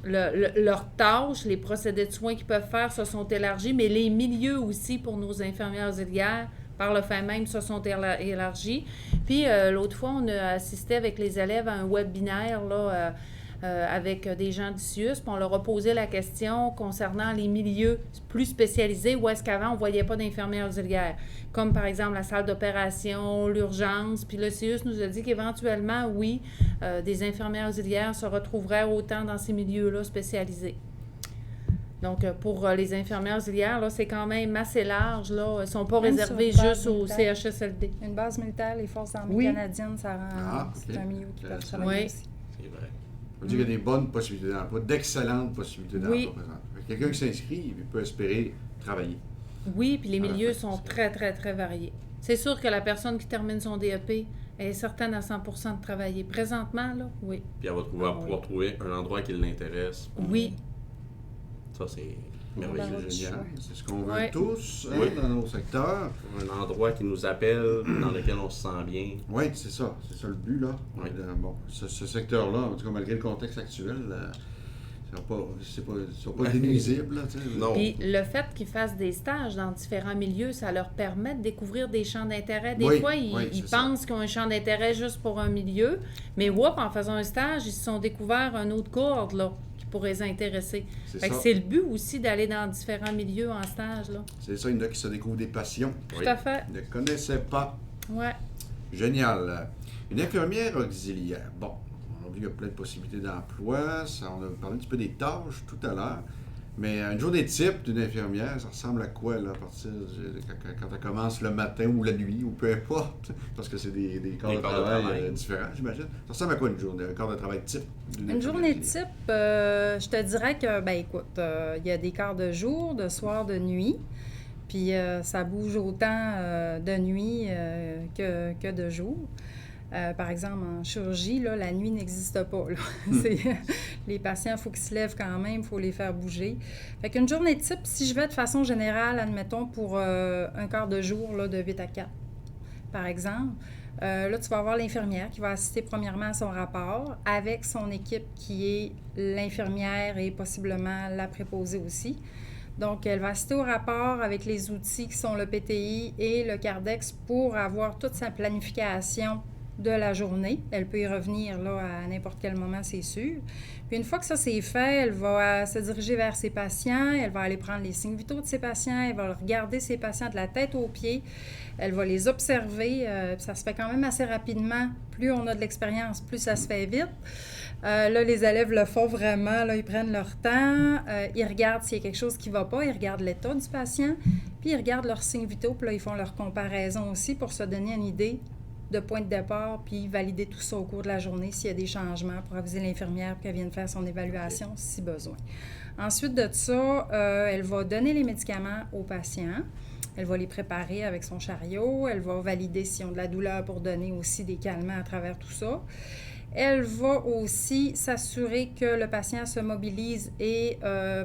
leurs tâches, les procédés de soins qu'ils peuvent faire se sont élargis, mais les milieux aussi pour nos infirmières auxiliaires, par le fait même, se sont élargis. Puis, l'autre fois, on a assisté avec les élèves à un webinaire, là, avec des gens du CIUS, puis on leur a posé la question concernant les milieux plus spécialisés où est-ce qu'avant on ne voyait pas d'infirmières auxiliaires, comme par exemple la salle d'opération, l'urgence, puis le CIUS nous a dit qu'éventuellement, oui, des infirmières auxiliaires se retrouveraient autant dans ces milieux-là spécialisés. Donc, pour les infirmières auxiliaires, là, c'est quand même assez large, là. Ils ne sont pas Même réservés sur une base juste au militaire. CHSLD. Une base militaire, les forces armées Oui. canadiennes, ça rend, Ah, c'est ok. un milieu qui peut Intéressant. travailler Oui. aussi. C'est vrai. On dit qu'il y a des bonnes possibilités d'emploi, d'excellentes possibilités d'emploi Oui. présentement. Fait que quelqu'un qui s'inscrit, il peut espérer travailler. Oui, puis les Ah, milieux fait, sont c'est- très, très, très variés. C'est sûr que la personne qui termine son DEP est certaine à 100 de travailler. Présentement, là, oui. Puis elle va pouvoir trouver un endroit qui l'intéresse. Oui. Ça, c'est Ben, merveilleux. oui. Génial. C'est ce qu'on veut Ouais. tous hein, Oui. dans nos secteurs. Un endroit qui nous appelle, dans lequel on se sent bien. Oui, c'est ça le but, là. Oui. Bon, ce secteur-là, en tout cas, malgré le contexte actuel, c'est pas dénuisible, là, tu sais. Non. Puis le fait qu'ils fassent des stages dans différents milieux, ça leur permet de découvrir des champs d'intérêt. Des Oui, fois, oui, ils c'est ça. pensent qu'ils ont un champ d'intérêt juste pour un milieu, mais en faisant un stage, ils se sont découverts un autre corde, là, qui pourrait les intéresser. C'est Fait que ça. c'est le but aussi d'aller dans différents milieux en stage, là. C'est ça, il y en a qui se découvrent des passions. Oui. Tout à fait. Ils ne connaissaient pas. Ouais. Génial. Une infirmière auxiliaire. Bon, on a vu qu'il y a plein de possibilités d'emploi. On a parlé un petit peu des tâches tout à l'heure. Mais une journée type d'une infirmière, ça ressemble à quoi, là, à partir quand elle commence le matin ou la nuit, ou peu importe, parce que c'est des corps de travail différents, j'imagine. Ça ressemble à quoi une journée, un corps de travail type d'une Une infirmière journée auxiliaire? type, je te dirais que, ben écoute, il y a des quarts de jour, de soir, de nuit. Puis ça bouge autant de nuit que de jour. Par exemple, en chirurgie, là, la nuit n'existe pas. Là. Les patients, il faut qu'ils se lèvent quand même, il faut les faire bouger. Fait qu'une journée type, si je vais de façon générale, admettons, pour un quart de jour là, de 8 à 4, par exemple, là, tu vas avoir l'infirmière qui va assister premièrement à son rapport avec son équipe qui est l'infirmière et possiblement la préposée aussi. Donc, elle va assister au rapport avec les outils qui sont le PTI et le Cardex pour avoir toute sa planification de la journée. Elle peut y revenir là, à n'importe quel moment, c'est sûr. Puis une fois que ça c'est fait, elle va se diriger vers ses patients, elle va aller prendre les signes vitaux de ses patients, elle va regarder ses patients de la tête aux pieds, elle va les observer. Ça se fait quand même assez rapidement. Plus on a de l'expérience, plus ça se fait vite. Là, les élèves le font vraiment, là, ils prennent leur temps, ils regardent s'il y a quelque chose qui ne va pas, ils regardent l'état du patient, puis ils regardent leurs signes vitaux, puis là, ils font leur comparaison aussi pour se donner une idée de point de départ, puis valider tout ça au cours de la journée s'il y a des changements pour aviser l'infirmière qu'elle vienne faire son évaluation si besoin. Ensuite de ça, elle va donner les médicaments aux patients. Elle va les préparer avec son chariot. Elle va valider s'ils ont de la douleur pour donner aussi des calmants à travers tout ça. Elle va aussi s'assurer que le patient se mobilise et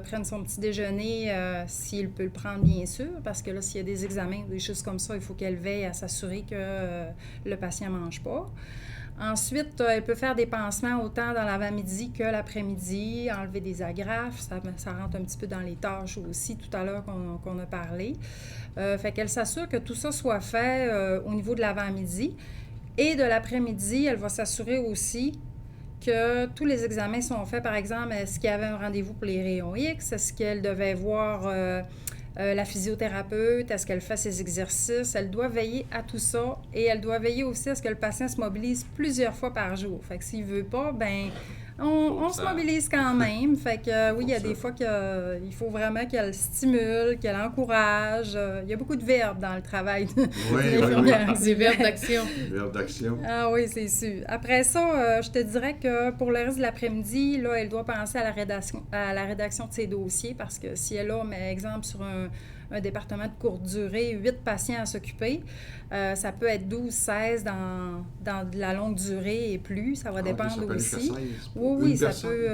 prenne son petit déjeuner s'il peut le prendre, bien sûr, parce que là, s'il y a des examens ou des choses comme ça, il faut qu'elle veille à s'assurer que le patient ne mange pas. Ensuite, elle peut faire des pansements autant dans l'avant-midi que l'après-midi, enlever des agrafes, ça rentre un petit peu dans les tâches aussi tout à l'heure qu'on a parlé. Fait qu'elle s'assure que tout ça soit fait au niveau de l'avant-midi. Et de l'après-midi, elle va s'assurer aussi que tous les examens sont faits. Par exemple, est-ce qu'il y avait un rendez-vous pour les rayons X? Est-ce qu'elle devait voir la physiothérapeute? Est-ce qu'elle fait ses exercices? Elle doit veiller à tout ça. Et elle doit veiller aussi à ce que le patient se mobilise plusieurs fois par jour. Fait que s'il ne veut pas, bien, on se mobilise quand même. Fait que oui, il y a des fois qu'il faut vraiment qu'elle stimule, qu'elle encourage. Il y a beaucoup de verbes dans le travail de l'infirmière. Des verbes d'action. Verbe d'action. Ah oui, c'est sûr. Après ça, je te dirais que pour le reste de l'après-midi, là, elle doit penser à la rédaction de ses dossiers parce que si elle a, par exemple, sur un département de courte durée, 8 patients à s'occuper, ça peut être 12, 16 dans de la longue durée et plus. Ça va dépendre aussi. Oui, ça peut.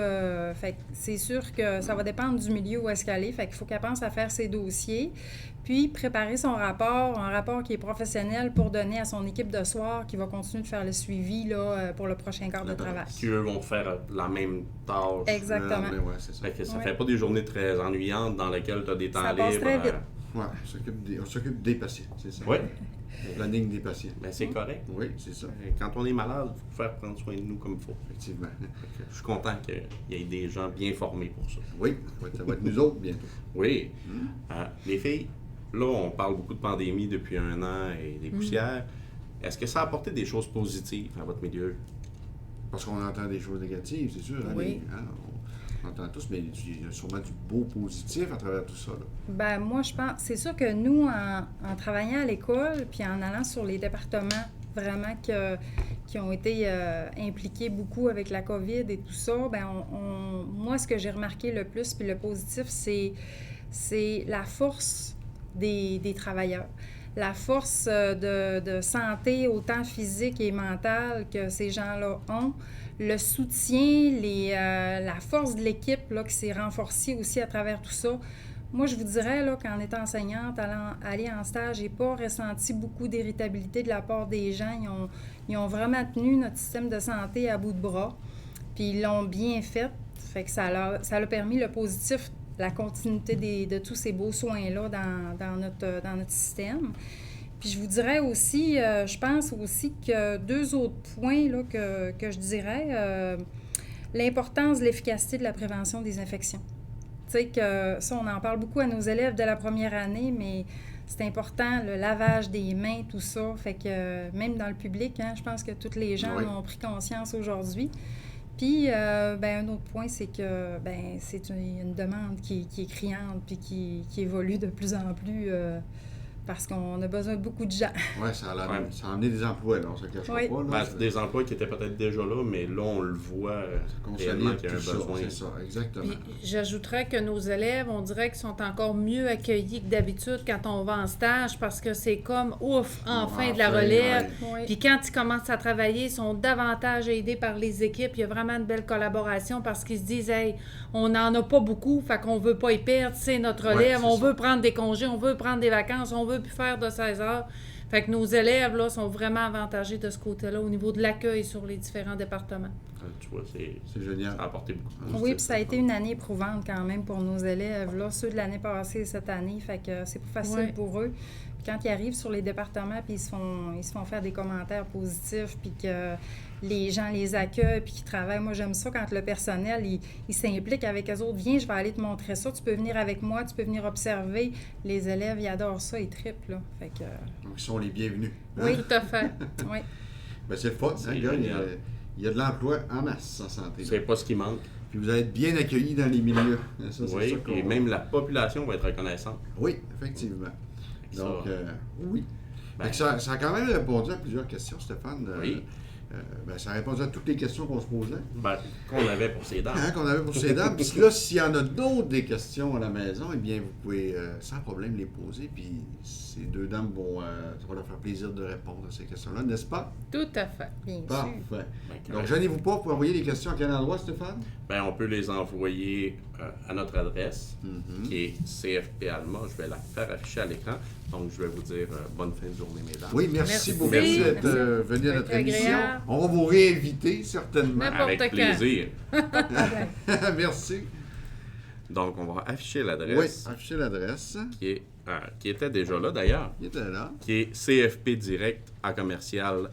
Fait que c'est sûr que ça va dépendre du milieu où est-ce qu'elle est. Fait qu'il faut qu'elle pense à faire ses dossiers, puis préparer son rapport, un rapport qui est professionnel pour donner à son équipe de soir qui va continuer de faire le suivi là, pour le prochain quart de travail. Qui, eux, vont faire la même tâche. Exactement. Ouais, c'est ça. Fait que ça fait pas des journées très ennuyantes dans lesquelles tu as des temps Ça libres. passe très vite. Ouais, on s'occupe des patients, c'est ça. Oui. Le planning des patients. Ben, c'est correct. Oui, c'est ça. Quand on est malade, il faut faire prendre soin de nous comme il faut. Effectivement. Je suis content qu'il y ait des gens bien formés pour ça. Oui, ça va être nous autres bientôt. Oui. Les filles, là, on parle beaucoup de pandémie depuis 1 an et des poussières. Est-ce que ça a apporté des choses positives à votre milieu? Parce qu'on entend des choses négatives, c'est sûr. Oui. On entend tous, mais il y a sûrement du beau positif à travers tout ça. Là. Ben moi, je pense, c'est sûr que nous, en travaillant à l'école, puis en allant sur les départements vraiment qui ont été impliqués beaucoup avec la COVID et tout ça, ben moi, ce que j'ai remarqué le plus, puis le positif, c'est la force des travailleurs. La force de santé, autant physique et mentale, que ces gens-là ont. Le soutien, la force de l'équipe là, qui s'est renforcée aussi à travers tout ça. Moi, je vous dirais là, qu'en étant enseignante, aller en stage, j'ai pas ressenti beaucoup d'irritabilité de la part des gens. Ils ont vraiment tenu notre système de santé à bout de bras. Puis ils l'ont bien fait. Fait que ça a permis le positif, la continuité de tous ces beaux soins-là dans notre système. Puis je vous dirais aussi, je pense aussi que 2 autres points là, que je dirais, l'importance de l'efficacité de la prévention des infections. Tu sais que ça, on en parle beaucoup à nos élèves de la première année, mais c'est important, le lavage des mains, tout ça. Fait que même dans le public, je pense que tous les gens en ont pris conscience aujourd'hui. Puis, un autre point, c'est que c'est une demande qui est criante puis qui évolue de plus en plus parce qu'on a besoin de beaucoup de gens. Oui, ça a amené des emplois, là, on ne se cachera Oui. pas. Là, C'est des emplois qui étaient peut-être déjà là, mais là, on le voit réellement qu'il y a un tout ça, besoin. c'est ça, exactement. Puis j'ajouterais que nos élèves, on dirait qu'ils sont encore mieux accueillis que d'habitude quand on va en stage parce que c'est comme ouf, enfin de la relève. ouais. Oui. Puis quand ils commencent à travailler, ils sont davantage aidés par les équipes. Il y a vraiment une belle collaboration parce qu'ils se disent hey, on n'en a pas beaucoup, fait qu'on veut pas y perdre, c'est notre Ouais, relève, c'est on ça. veut prendre des congés, on veut prendre des vacances, on veut plus faire de 16 heures. Fait que nos élèves là, sont vraiment avantagés de ce côté-là au niveau de l'accueil sur les différents départements. Tu vois, C'est génial. ça a apporté beaucoup. Oui, puis ça a été une année éprouvante quand même pour nos élèves. Là, ceux de l'année passée et cette année, fait que c'est plus facile Ouais. pour eux. Puis quand ils arrivent sur les départements, puis ils se font faire des commentaires positifs, puis que les gens les accueillent, puis qu'ils travaillent. Moi, j'aime ça quand le personnel, il s'implique avec eux autres. Viens, je vais aller te montrer ça. Tu peux venir avec moi, tu peux venir observer. Les élèves, ils adorent ça, ils trippent, là. Fait que, Donc, ils sont les bienvenus. Oui. Tout à fait. oui. Ben, c'est le fun, C'est hein, gars, génial. il y a de l'emploi en masse en santé. C'est pas ce qui manque. Puis vous allez être bien accueillis dans les milieux. Ça, c'est Oui, ça et même la population va être reconnaissante. Oui, effectivement. Ça, Donc, oui. ben, Fait que ça a quand même répondu à plusieurs questions, Stéphane. Oui. Ben, ça a répondu à toutes les questions qu'on se posait. qu'on avait pour ces dents. Hein, qu'on avait pour ces dames. Puis là, s'il y en a d'autres des questions à la maison, eh bien, vous pouvez sans problème les poser. Puis ces deux dames ça va leur faire plaisir de répondre à ces questions-là, n'est-ce pas? Tout à fait. Bien sûr. Parfait. Ben, Donc, gênez-vous pas pour envoyer les questions à quel endroit, Stéphane? Ben, on peut les envoyer à notre adresse, qui est CFP Alma. Je vais la faire afficher à l'écran. Donc, je vais vous dire bonne fin de journée, mesdames. Oui, merci Merci. beaucoup Merci. d'être venu à notre C'était émission. agréable. On va vous réinviter, certainement. N'importe Avec quand. plaisir. Merci. Donc, on va afficher Oui, l'adresse affichez l'adresse. qui était déjà là d'ailleurs, Il était là. qui est cfpdirect à commercial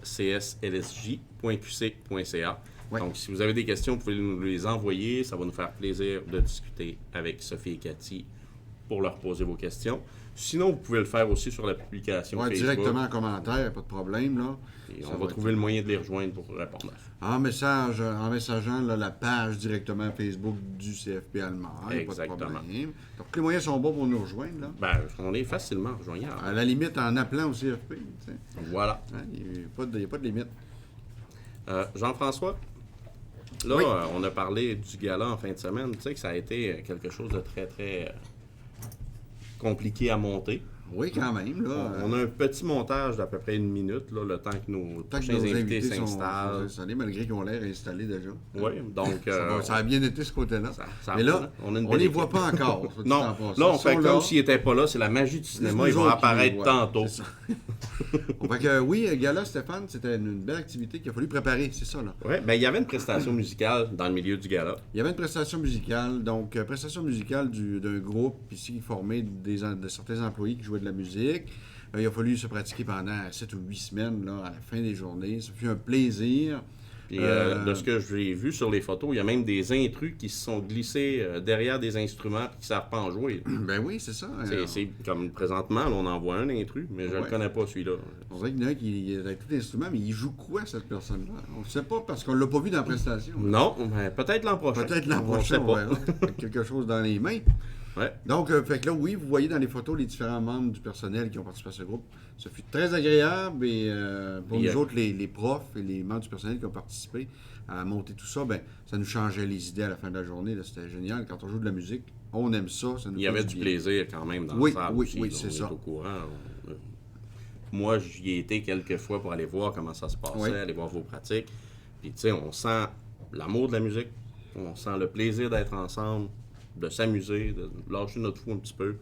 cslsj.qc.ca. Ouais. Donc, si vous avez des questions, vous pouvez nous les envoyer. Ça va nous faire plaisir de discuter avec Sophie et Cathy pour leur poser vos questions. Sinon, vous pouvez le faire aussi sur la publication Ouais, Facebook. directement en commentaire, pas de problème. Là. Et Ça on va être- trouver le moyen de les rejoindre pour répondre à ça. En messageant là, la page directement Facebook du CFP allemand. Pas de Exactement. problème. Donc, tous les moyens sont bons pour nous rejoindre. Là. Ben, on est facilement rejoignable. À la limite, en appelant au CFP. Tu sais. Voilà. Hein, il n'y a pas de limite. Jean-François, là, Oui. on a parlé du gala en fin de semaine. Tu sais que ça a été quelque chose de très, très compliqué à monter. Oui, quand même. Là, On a un petit montage d'à peu près 1 minute, là, le temps que nos tant que prochains nos invités invités sont s'installent. installés, malgré qu'ils ont l'air installés déjà. Oui, donc... Ça a bien été ce côté-là. ça Mais là, on a une on belle les équipe. voit pas encore. soit dit Non, en passant. là, on Ils fait sont comme là. s'ils n'étaient pas là. C'est la magie du cinéma. Nous Ils vont autres qui les apparaître voient. tantôt. C'est ça. Fait que, oui, Gala Stéphane, c'était une belle activité qu'il a fallu préparer, c'est ça, là. Oui, ben il y avait une prestation musicale dans le milieu du gala. Il y avait une prestation musicale, donc prestation musicale d'un groupe ici formé de certains employés qui jouaient de la musique. Il a fallu se pratiquer pendant 7 ou 8 semaines, là, à la fin des journées. Ça fut un plaisir. Puis de ce que j'ai vu sur les photos, il y a même des intrus qui se sont glissés derrière des instruments et qui ne savent pas en jouer. Ben oui, c'est ça. C'est comme présentement, là, on en voit un intrus, mais je ne Ouais. le connais pas celui-là. On dirait qu'il y en a un qui est avec tout l'instrument, mais il joue quoi, cette personne-là? On ne sait pas parce qu'on ne l'a pas vu dans la prestation. Non, mais peut-être l'an prochain. Peut-être l'an On prochain, sait on pas. verra. Avec quelque chose dans les mains. Ouais. Donc, fait que là, oui, vous voyez dans les photos les différents membres du personnel qui ont participé à ce groupe. Ça fut très agréable et pour Et, nous autres, les profs et les membres du personnel qui ont participé à monter tout ça, ben, ça nous changeait les idées à la fin de la journée. là. C'était génial. Quand on joue de la musique, on aime ça. Ça nous Il y fait avait du bien. plaisir quand même dans Oui, la salle. oui, aussi, oui, là, c'est on ça. est au courant. Moi, j'y ai été quelques fois pour aller voir comment ça se passait, Oui. aller voir vos pratiques. Puis, tu sais, on sent l'amour de la musique, on sent le plaisir d'être ensemble, de s'amuser, de lâcher notre fou un petit peu.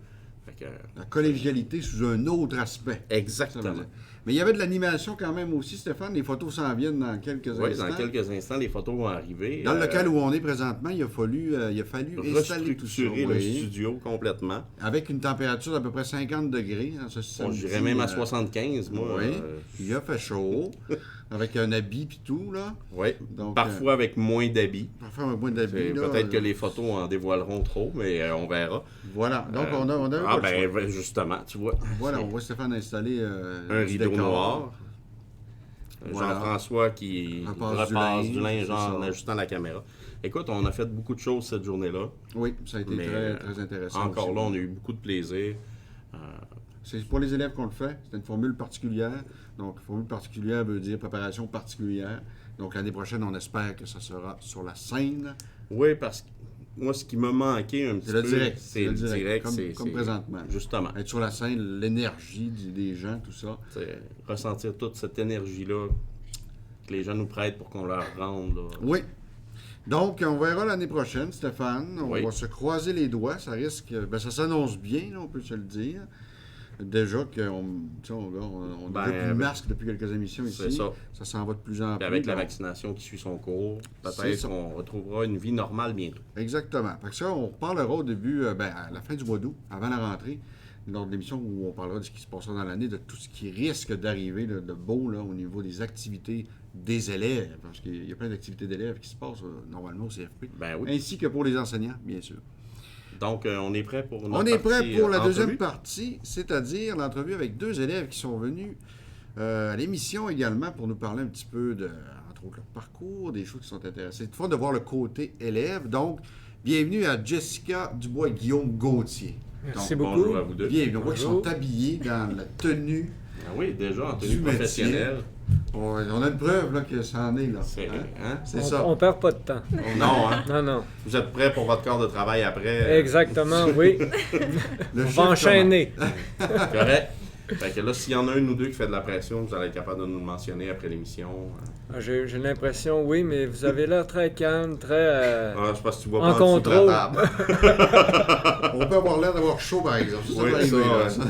Fait que, La collégialité sous un autre aspect. Ça veut exactement. dire. Mais il y avait de l'animation quand même aussi, Stéphane. Les photos s'en viennent dans quelques Oui, instants. dans quelques instants, les photos vont arriver. Dans le local où on est présentement, il a fallu installer tout ça. restructurer le oui. studio complètement. Avec une température d'à peu près 50 degrés. Hein, ce Bon, samedi, je dirais même à 75, moi. Oui, il a fait chaud. Avec un habit puis tout, là. Oui, Donc, parfois avec moins d'habits. Parfois un point d'habit, là. Peut-être que les photos en dévoileront trop, mais on verra. Voilà. Donc, on a Ah, pas le choix. ben, justement, tu vois. Voilà, on voit Stéphane installer Un du rideau décor. noir. Voilà. Jean-François qui Repasse repasse du du linge, linge c'est en ça. ajustant la caméra. Écoute, on a fait beaucoup de choses cette journée-là. Oui, ça a été Mais très, très intéressant. encore aussi. là, on a eu beaucoup de plaisir. C'est pour les élèves qu'on le fait. C'est une formule particulière. Donc, formule particulière veut dire préparation particulière. Donc, l'année prochaine, on espère que ça sera sur la scène. Oui, parce que moi, ce qui m'a manqué un petit peu, C'est le direct. Comme présentement. Justement. Être sur la scène, l'énergie des gens, tout ça. C'est ressentir toute cette énergie-là que les gens nous prêtent pour qu'on leur rende. Là. Oui. Donc, on verra l'année prochaine, Stéphane. On va se croiser les doigts. Ça risque... ça s'annonce bien, là, on peut se le dire. Déjà on a plus de masque depuis quelques émissions ici. Ça s'en va de plus en plus. Avec la vaccination qui suit son cours, peut-être qu'on retrouvera une vie normale bientôt. Exactement. Fait que ça, on parlera au début, à la fin du mois d'août, avant la rentrée, lors de l'émission où on parlera de ce qui se passera dans l'année, de tout ce qui risque d'arriver de beau là, au niveau des activités des élèves. Parce qu'il y a plein d'activités d'élèves qui se passent normalement au CFP. Ainsi que pour les enseignants, bien sûr. Donc, on est prêt pour notre On est prêt pour la entrevue? deuxième partie, c'est-à-dire l'entrevue avec 2 élèves qui sont venus à l'émission également pour nous parler un petit peu de, entre autres, leur parcours, des choses qui sont intéressantes. C'est fun de voir le côté élève. Donc, bienvenue à Jessica Dubois et Guillaume Gauthier. Merci Donc, beaucoup. Bonjour à vous deux. Bienvenue. On voit qu'ils sont habillés dans la tenue. Ah oui, déjà en tenue Du professionnelle. On a une preuve là, que ça en est. Là. C'est ça. On perd pas de temps. Non, hein? Non. Vous êtes prêts pour votre corps de travail après? Exactement, oui. Le On chiffre va enchaîner. Correct. Fait que là, s'il y en a un ou deux qui fait de la pression, vous allez être capable de nous le mentionner après l'émission. J'ai l'impression, oui, mais vous avez l'air très calme, très Je pense que tu vois en pas en dessous de contrôle. la table. On peut avoir l'air d'avoir chaud, par exemple. Ça Oui, peut arriver, ça,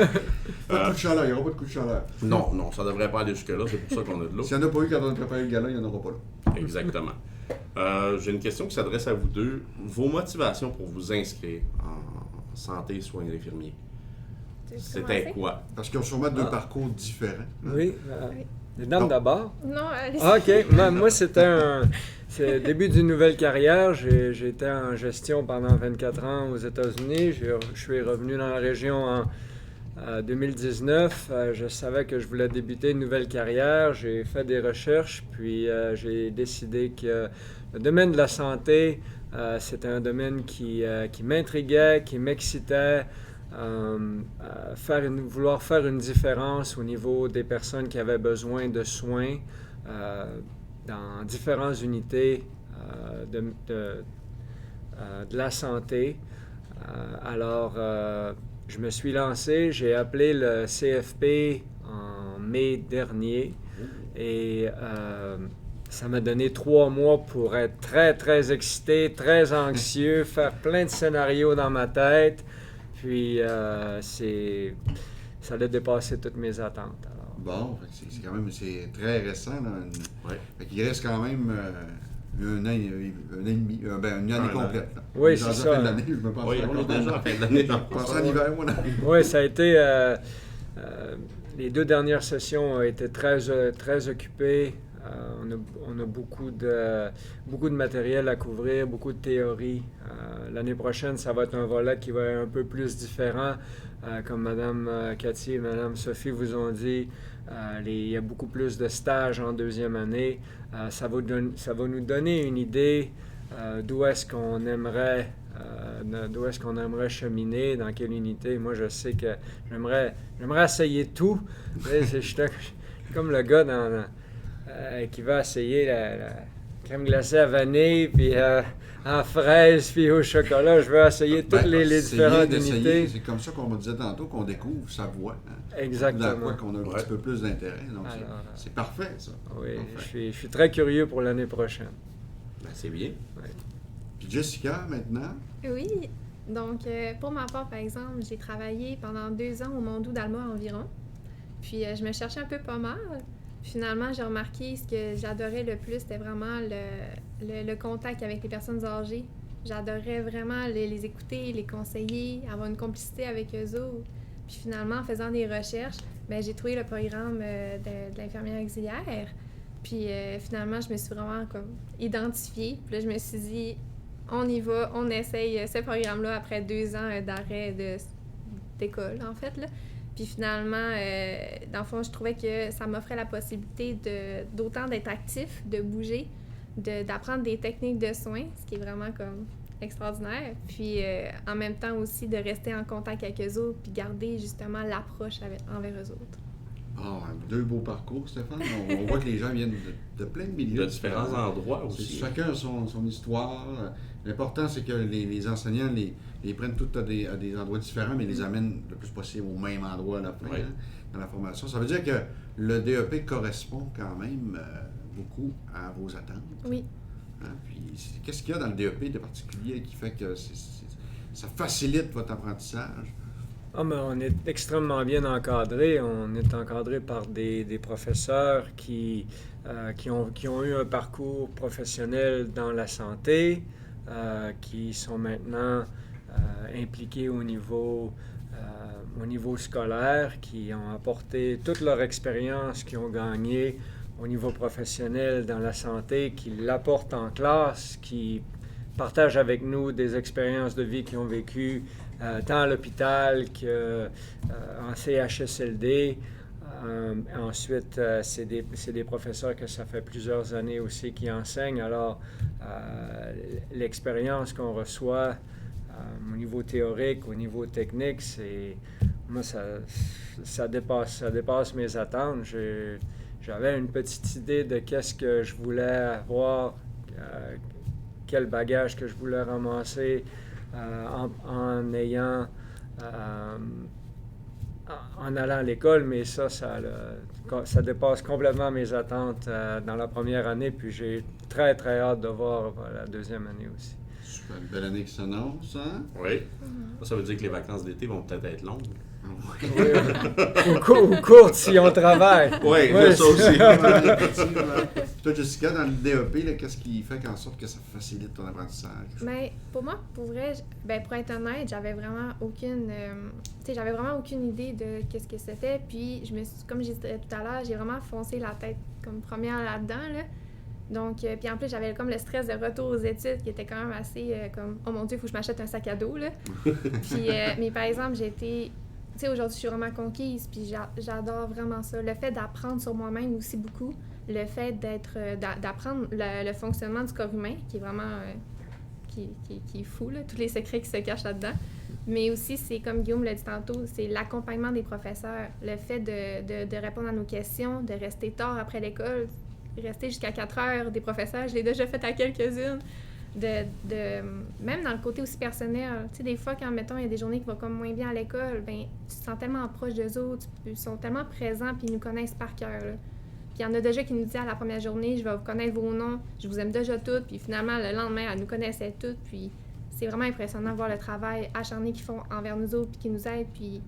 là. Pas de coup de chaleur, il n'y aura pas de coup de chaleur. Non, ça devrait pas aller jusque-là. C'est pour ça qu'on a de l'eau. S'il n'y en a pas eu quand on a préparé le gala, il n'y en aura pas là. Exactement. J'ai une question qui s'adresse à vous deux. Vos motivations pour vous inscrire en santé et soins infirmiers, c'était quoi? Parce qu'ils ont sûrement 2 parcours différents. Oui. Les dames d'abord. Non, allez. OK. Moi, c'était le début d'une nouvelle carrière. J'ai été en gestion pendant 24 ans aux États-Unis. Je suis revenu dans la région en 2019. Je savais que je voulais débuter une nouvelle carrière. J'ai fait des recherches, puis j'ai décidé que le domaine de la santé, c'était un domaine qui m'intriguait, qui m'excitait. Vouloir faire une différence au niveau des personnes qui avaient besoin de soins dans différentes unités de la santé. Alors, je me suis lancé, j'ai appelé le CFP en mai dernier et ça m'a donné 3 mois pour être très, très excité, très anxieux, faire plein de scénarios dans ma tête. Puis, ça allait dépasser toutes mes attentes. Alors. Bon, c'est quand même très récent. Là. Fait qu'il reste quand même un an et demi, une année complète. Là. Oui, c'est ça. On est en fin de l'année, je me pense. Oui, on est déjà en fin de l'année. Je pense à l'hiver, moi. Oui, ça a été... les 2 dernières sessions ont été très occupées. On a beaucoup de matériel à couvrir, beaucoup de théorie. L'année prochaine, ça va être un volet qui va être un peu plus différent. Comme Mme Cathy et Mme Sophie vous ont dit, il y a beaucoup plus de stages en 2e année. Ça va nous donner une idée d'où est-ce qu'on aimerait cheminer, dans quelle unité. Moi, je sais que j'aimerais essayer tout. Je suis comme le gars qui va essayer la crème glacée à vanille, puis en fraise, puis au chocolat. Je veux essayer toutes les différentes unités. C'est comme ça qu'on me disait tantôt, qu'on découvre sa voie. Hein? Exactement. Dans quoi qu'on a un petit peu plus d'intérêt. Donc, c'est parfait, ça. Oui, je suis très curieux pour l'année prochaine. C'est bien. Ouais. Puis Jessica, maintenant? Oui. Donc, pour ma part, par exemple, j'ai travaillé pendant 2 ans au Mondou d'Alma environ. Puis, je me cherchais un peu pas mal. Finalement, j'ai remarqué ce que j'adorais le plus, c'était vraiment le contact avec les personnes âgées. J'adorais vraiment les écouter, les conseiller, avoir une complicité avec eux autres. Puis finalement, en faisant des recherches, j'ai trouvé le programme de l'infirmière auxiliaire. Puis finalement, je me suis vraiment identifiée. Puis là, je me suis dit, on y va, on essaye ce programme-là après 2 ans d'arrêt d'école, en fait, là. Puis finalement, dans le fond, je trouvais que ça m'offrait la possibilité d'autant d'être actif, de bouger, d'apprendre des techniques de soins, ce qui est vraiment extraordinaire. Puis en même temps aussi de rester en contact avec eux autres puis garder justement l'approche envers eux autres. Ah, deux beaux parcours, Stéphane. On voit que les gens viennent de plein de milieux. De différents endroits aussi. Chacun a son histoire. L'important, c'est que les enseignants les prennent tous à des endroits différents, mais les amènent le plus possible au même endroit à la fin, Oui. dans la formation. Ça veut dire que le DEP correspond quand même beaucoup à vos attentes. Oui. Hein? Puis, qu'est-ce qu'il y a dans le DEP de particulier qui fait que ça facilite votre apprentissage? Ah, mais on est extrêmement bien encadré. On est encadré par des professeurs qui ont eu un parcours professionnel dans la santé, qui sont maintenant impliqués au niveau scolaire, qui ont apporté toute leur expérience qu'ils ont gagnée au niveau professionnel dans la santé, qui l'apportent en classe, qui partagent avec nous des expériences de vie qu'ils ont vécues tant à l'hôpital qu'en CHSLD. Ensuite, c'est des professeurs que ça fait plusieurs années aussi qui enseignent. Alors, l'expérience qu'on reçoit au niveau théorique, au niveau technique, moi, ça dépasse mes attentes. J'avais une petite idée de qu'est-ce que je voulais avoir, quel bagage que je voulais ramasser en allant à l'école, mais ça dépasse complètement mes attentes dans la première année, puis j'ai très, très hâte de voir la deuxième année aussi. Super, une belle année qui s'annonce, hein? Oui. Ça veut dire que les vacances d'été vont peut-être être longues. Oui. ou courtes si on travaille. Oui, Ouais, ça aussi. Toi, Jessica, dans le DEP, là, qu'est-ce qui fait en sorte que ça facilite ton apprentissage? Mais pour moi, pour vrai, pour être honnête, j'avais vraiment aucune idée de qu'est-ce que c'était. Puis comme je disais tout à l'heure, j'ai vraiment foncé la tête comme première là-dedans, là. Donc, puis en plus, j'avais comme le stress de retour aux études qui était quand même assez comme « Oh mon Dieu, il faut que je m'achète un sac à dos, là. » Puis, mais par exemple, tu sais, aujourd'hui, je suis vraiment conquise, puis j'adore vraiment ça. Le fait d'apprendre sur moi-même aussi beaucoup. Le fait d'apprendre le fonctionnement du corps humain, qui est vraiment qui est fou, là, tous les secrets qui se cachent là-dedans. Mais aussi, c'est comme Guillaume l'a dit tantôt, c'est l'accompagnement des professeurs. Le fait de répondre à nos questions, de rester tard après l'école, rester jusqu'à 4 heures des professeurs, je l'ai déjà fait à quelques-unes. Même dans le côté aussi personnel, tu sais, des fois, quand, mettons, il y a des journées qui vont comme moins bien à l'école, ben tu te sens tellement proche d'eux autres, ils sont tellement présents, puis ils nous connaissent par cœur, là. Puis il y en a déjà qui nous disent à la première journée, je vais vous connaître vos noms, je vous aime déjà toutes, puis finalement, le lendemain, elles nous connaissaient toutes, puis c'est vraiment impressionnant de voir le travail acharné qu'ils font envers nous autres, puis qu'ils nous aident, puis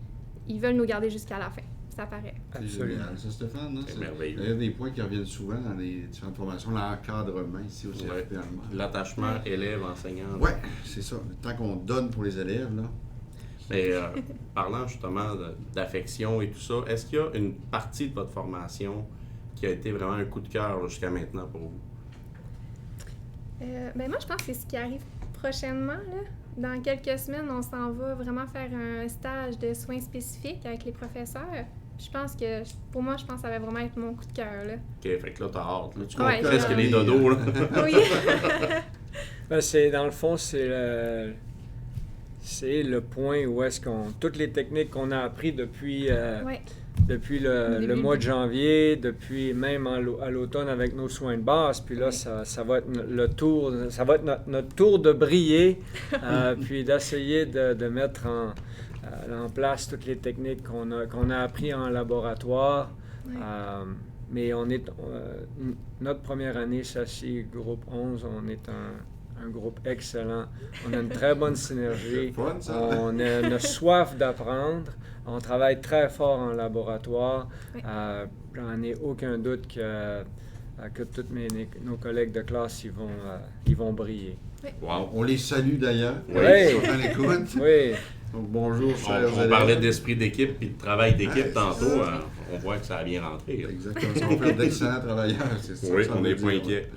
ils veulent nous garder jusqu'à la fin. Ça paraît. C'est génial, ça, Stéphane. Hein? C'est merveilleux. Il y a des points qui reviennent souvent dans les différentes formations, l'encadrement ici au CFP allemand. L'attachement élève-enseignant. Oui, c'est ça. Le temps qu'on donne pour les élèves, là. Mais parlant justement d'affection et tout ça, est-ce qu'il y a une partie de votre formation qui a été vraiment un coup de cœur là, jusqu'à maintenant pour vous? Ben moi, je pense que c'est ce qui arrive prochainement, là. Dans quelques semaines, on s'en va vraiment faire un stage de soins spécifiques avec les professeurs. Je pense que, pour moi, ça va vraiment être mon coup de cœur, là. OK, fait que là, t'as hâte. Là, tu Ouais, comptes presque les dodos, là. Oui. Ben, dans le fond, c'est le point où est-ce toutes les techniques qu'on a appris depuis Ouais. depuis le mois de janvier, depuis même à l'automne avec nos soins de base. Puis là, ça va être notre tour de briller, puis d'essayer de mettre en place toutes les techniques qu'on a appris en laboratoire. Ouais. Mais notre première année, SACI, groupe 11, on est un groupe excellent. On a une très bonne synergie. C'est fun, ça. On a une soif d'apprendre. On travaille très fort en laboratoire. Oui. J'en ai aucun doute que tous nos collègues de classe ils vont briller. Wow. On les salue d'ailleurs. Oui. Ils sont à l'écoute. Oui. Donc, bonjour, chers On élèves. parlait d'esprit d'équipe et de travail d'équipe Ouais, tantôt. c'est ça. On voit que ça a bien rentré. Là. Exactement. Ça va faire d'excellents travailleurs. C'est ça, Oui, ça on veut n'est dire, pas ouais. inquiet.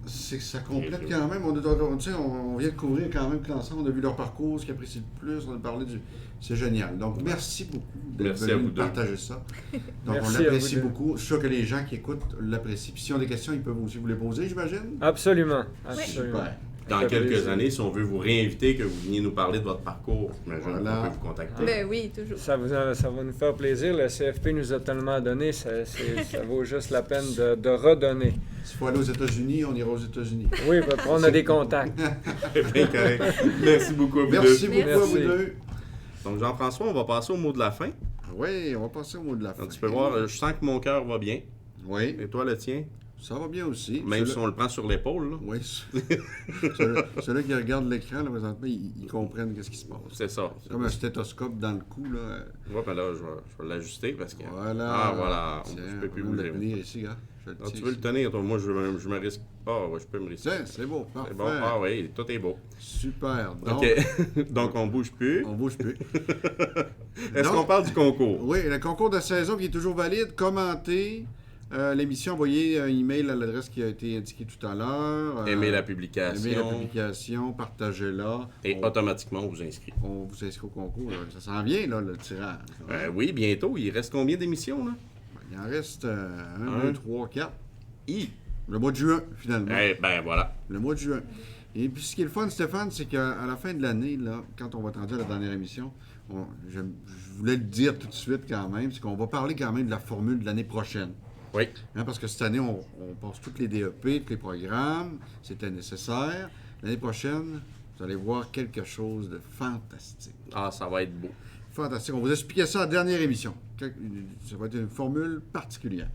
Ça complète quand même. On vient de couvrir quand même l'ensemble. On a vu leur parcours, ce qu'ils apprécient le plus. On a parlé du... C'est génial. Donc, merci beaucoup d'être venu nous partager ça. Donc, Merci on l'apprécie à vous deux. beaucoup. Je suis sûr que les gens qui écoutent l'apprécient. Puis, s'ils ont des questions, ils peuvent aussi vous les poser, j'imagine? Absolument. Super. Dans quelques années, si on veut vous réinviter, que vous veniez nous parler de votre parcours, j'imagine Voilà. qu'on peut vous contacter. Ben oui, toujours. Ça va nous faire plaisir. Le CFP nous a tellement donné, ça vaut juste la peine de redonner. S'il faut aller aux États-Unis, on ira aux États-Unis. Oui, on a des contacts. Bien correct. Merci beaucoup à vous Merci deux. beaucoup à vous Merci. deux. Donc, Jean-François, on va passer au mot de la fin. Oui, on va passer au mot de la fin. Donc, tu peux voir, je sens que mon cœur va bien. Oui, Et toi, le tien? ça va bien aussi. Même si on le prend sur l'épaule, là. Oui. Ceux-là qui regardent l'écran, là, présentement, ils comprennent qu'est-ce qui se passe. C'est ça. C'est comme un stéthoscope dans le cou, là. Ouais, ben là, je vais l'ajuster parce que... Voilà. Ah, voilà. Tiens, Je peux plus on va le bouger. tenir ici, gars. Je le Ah, tiens tu veux le ici. tenir, toi? Moi, je me risque pas. Ouais, je peux me risquer. Tiens, c'est beau. Parfait. C'est bon. Ah oui, tout est beau. Super. Donc, OK. Donc, on bouge plus. on bouge plus. Est-ce Donc- qu'on parle du concours? Oui, le concours de saison qui est toujours valide. Commentez l'émission, envoyez un email à l'adresse qui a été indiquée tout à l'heure. Aimez la Aimez la publication. publication, partagez-la. Et automatiquement, on vous inscrit. On vous inscrit au concours. Là. Ça s'en vient, là, le tirage. Oui, bientôt. Il reste combien d'émissions, là? Il en reste 1, Un. 2, 3, 4. I. Le mois de juin, finalement. Eh ben, voilà. Le mois de juin. Et puis, ce qui est le fun, Stéphane, c'est qu'à la fin de l'année, là, quand on va être rendu à la dernière émission, je voulais le dire tout de suite quand même, c'est qu'on va parler quand même de la formule de l'année prochaine. Oui. Hein, parce que cette année, on passe tous les DEP, tous les programmes. C'était nécessaire. L'année prochaine, vous allez voir quelque chose de fantastique. Ah, ça va être beau. Fantastique. On va vous expliquer ça à la dernière émission. Ça va être une formule particulière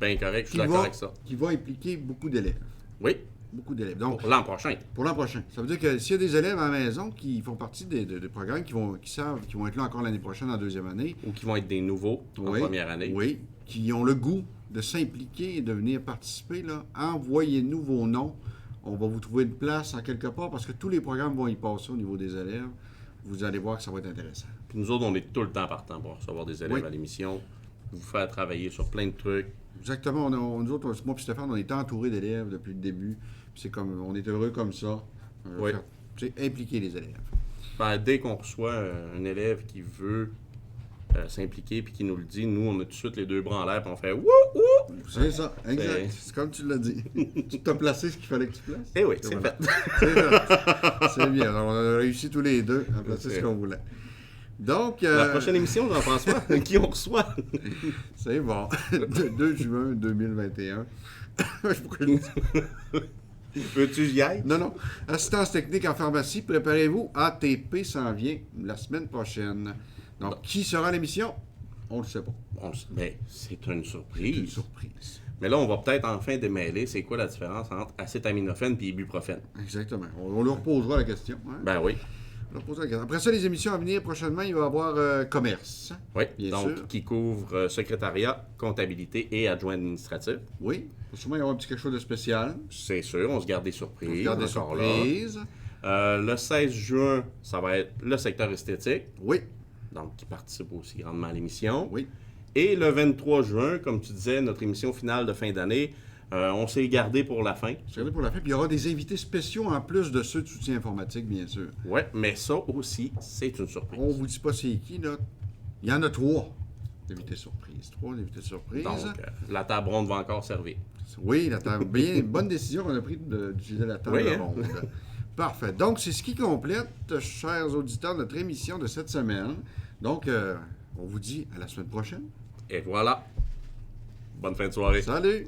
Ben correct, je suis qui d'accord va, avec ça. qui va impliquer beaucoup d'élèves. Oui, Beaucoup d'élèves. Donc, pour l'an prochain. pour l'an prochain. Ça veut dire que s'il y a des élèves à la maison qui font partie des programmes, qui savent qu'ils vont être là encore l'année prochaine en deuxième année, Ou qui vont être des nouveaux en oui, première année. oui, qui ont le goût de s'impliquer et de venir participer, là, envoyez-nous vos noms. On va vous trouver une place en quelque part parce que tous les programmes vont y passer au niveau des élèves. Vous allez voir que ça va être intéressant. Puis nous autres, on est tout le temps partants pour recevoir des élèves Oui. à l'émission, vous faire travailler sur plein de trucs. Exactement. Nous autres, moi et Stéphane, on est entourés d'élèves depuis le début. Puis c'est comme, on est heureux comme ça. Oui. Impliquer les élèves. Ben, dès qu'on reçoit un élève qui veut s'impliquer puis qui nous le dit, nous, on a tout de suite les deux bras en l'air puis on fait « Wouh! Wouh! C'est ça, exact. C'est comme tu l'as dit. Tu t'as placé ce qu'il fallait que tu places. » Eh oui, Et c'est voilà. fait. C'est fait. C'est bien. Alors, on a réussi tous les deux à placer ce qu'on voulait. Donc, La prochaine émission, Jean-François, qui on reçoit? c'est bon. 2 juin 2021. Pourquoi je dis ça? Veux-tu que j'y aille? Non. Assistance technique en pharmacie, préparez-vous. ATP s'en vient la semaine prochaine. Donc, qui sera à l'émission? On ne le sait pas. Ben, c'est une C'est une surprise. surprise. Mais là, on va peut-être enfin démêler c'est quoi la différence entre acétaminophène et ibuprofène. Exactement. On leur posera la question. Hein? Ben oui. On leur posera la question. Après ça, les émissions à venir prochainement, il va y avoir commerce. Oui, Bien donc sûr. qui couvre secrétariat, comptabilité et adjoint administratif. Oui. Il va sûrement y avoir un petit quelque chose de spécial. C'est sûr, on se garde des On surprises. regarde des encore là. surprises. Le 16 juin, ça va être le secteur esthétique, Oui. donc qui participe aussi grandement à l'émission. Oui. Et le 23 juin, comme tu disais, notre émission finale de fin d'année, on s'est gardé pour la fin. C'est regardé pour la fin. Puis il y aura des invités spéciaux en plus de ceux de soutien informatique, bien sûr. Oui, mais ça aussi, c'est une surprise. On vous dit pas c'est qui, là. Il y en a 3 invités surprises. 3 invités surprises. Donc, la table ronde va encore servir. Oui, la table. Bien, bonne décision qu'on a prise d'utiliser la table Oui, hein? ronde. Parfait. Donc, c'est ce qui complète, chers auditeurs, notre émission de cette semaine. Donc, on vous dit à la semaine prochaine. Et voilà. Bonne fin de soirée. Salut!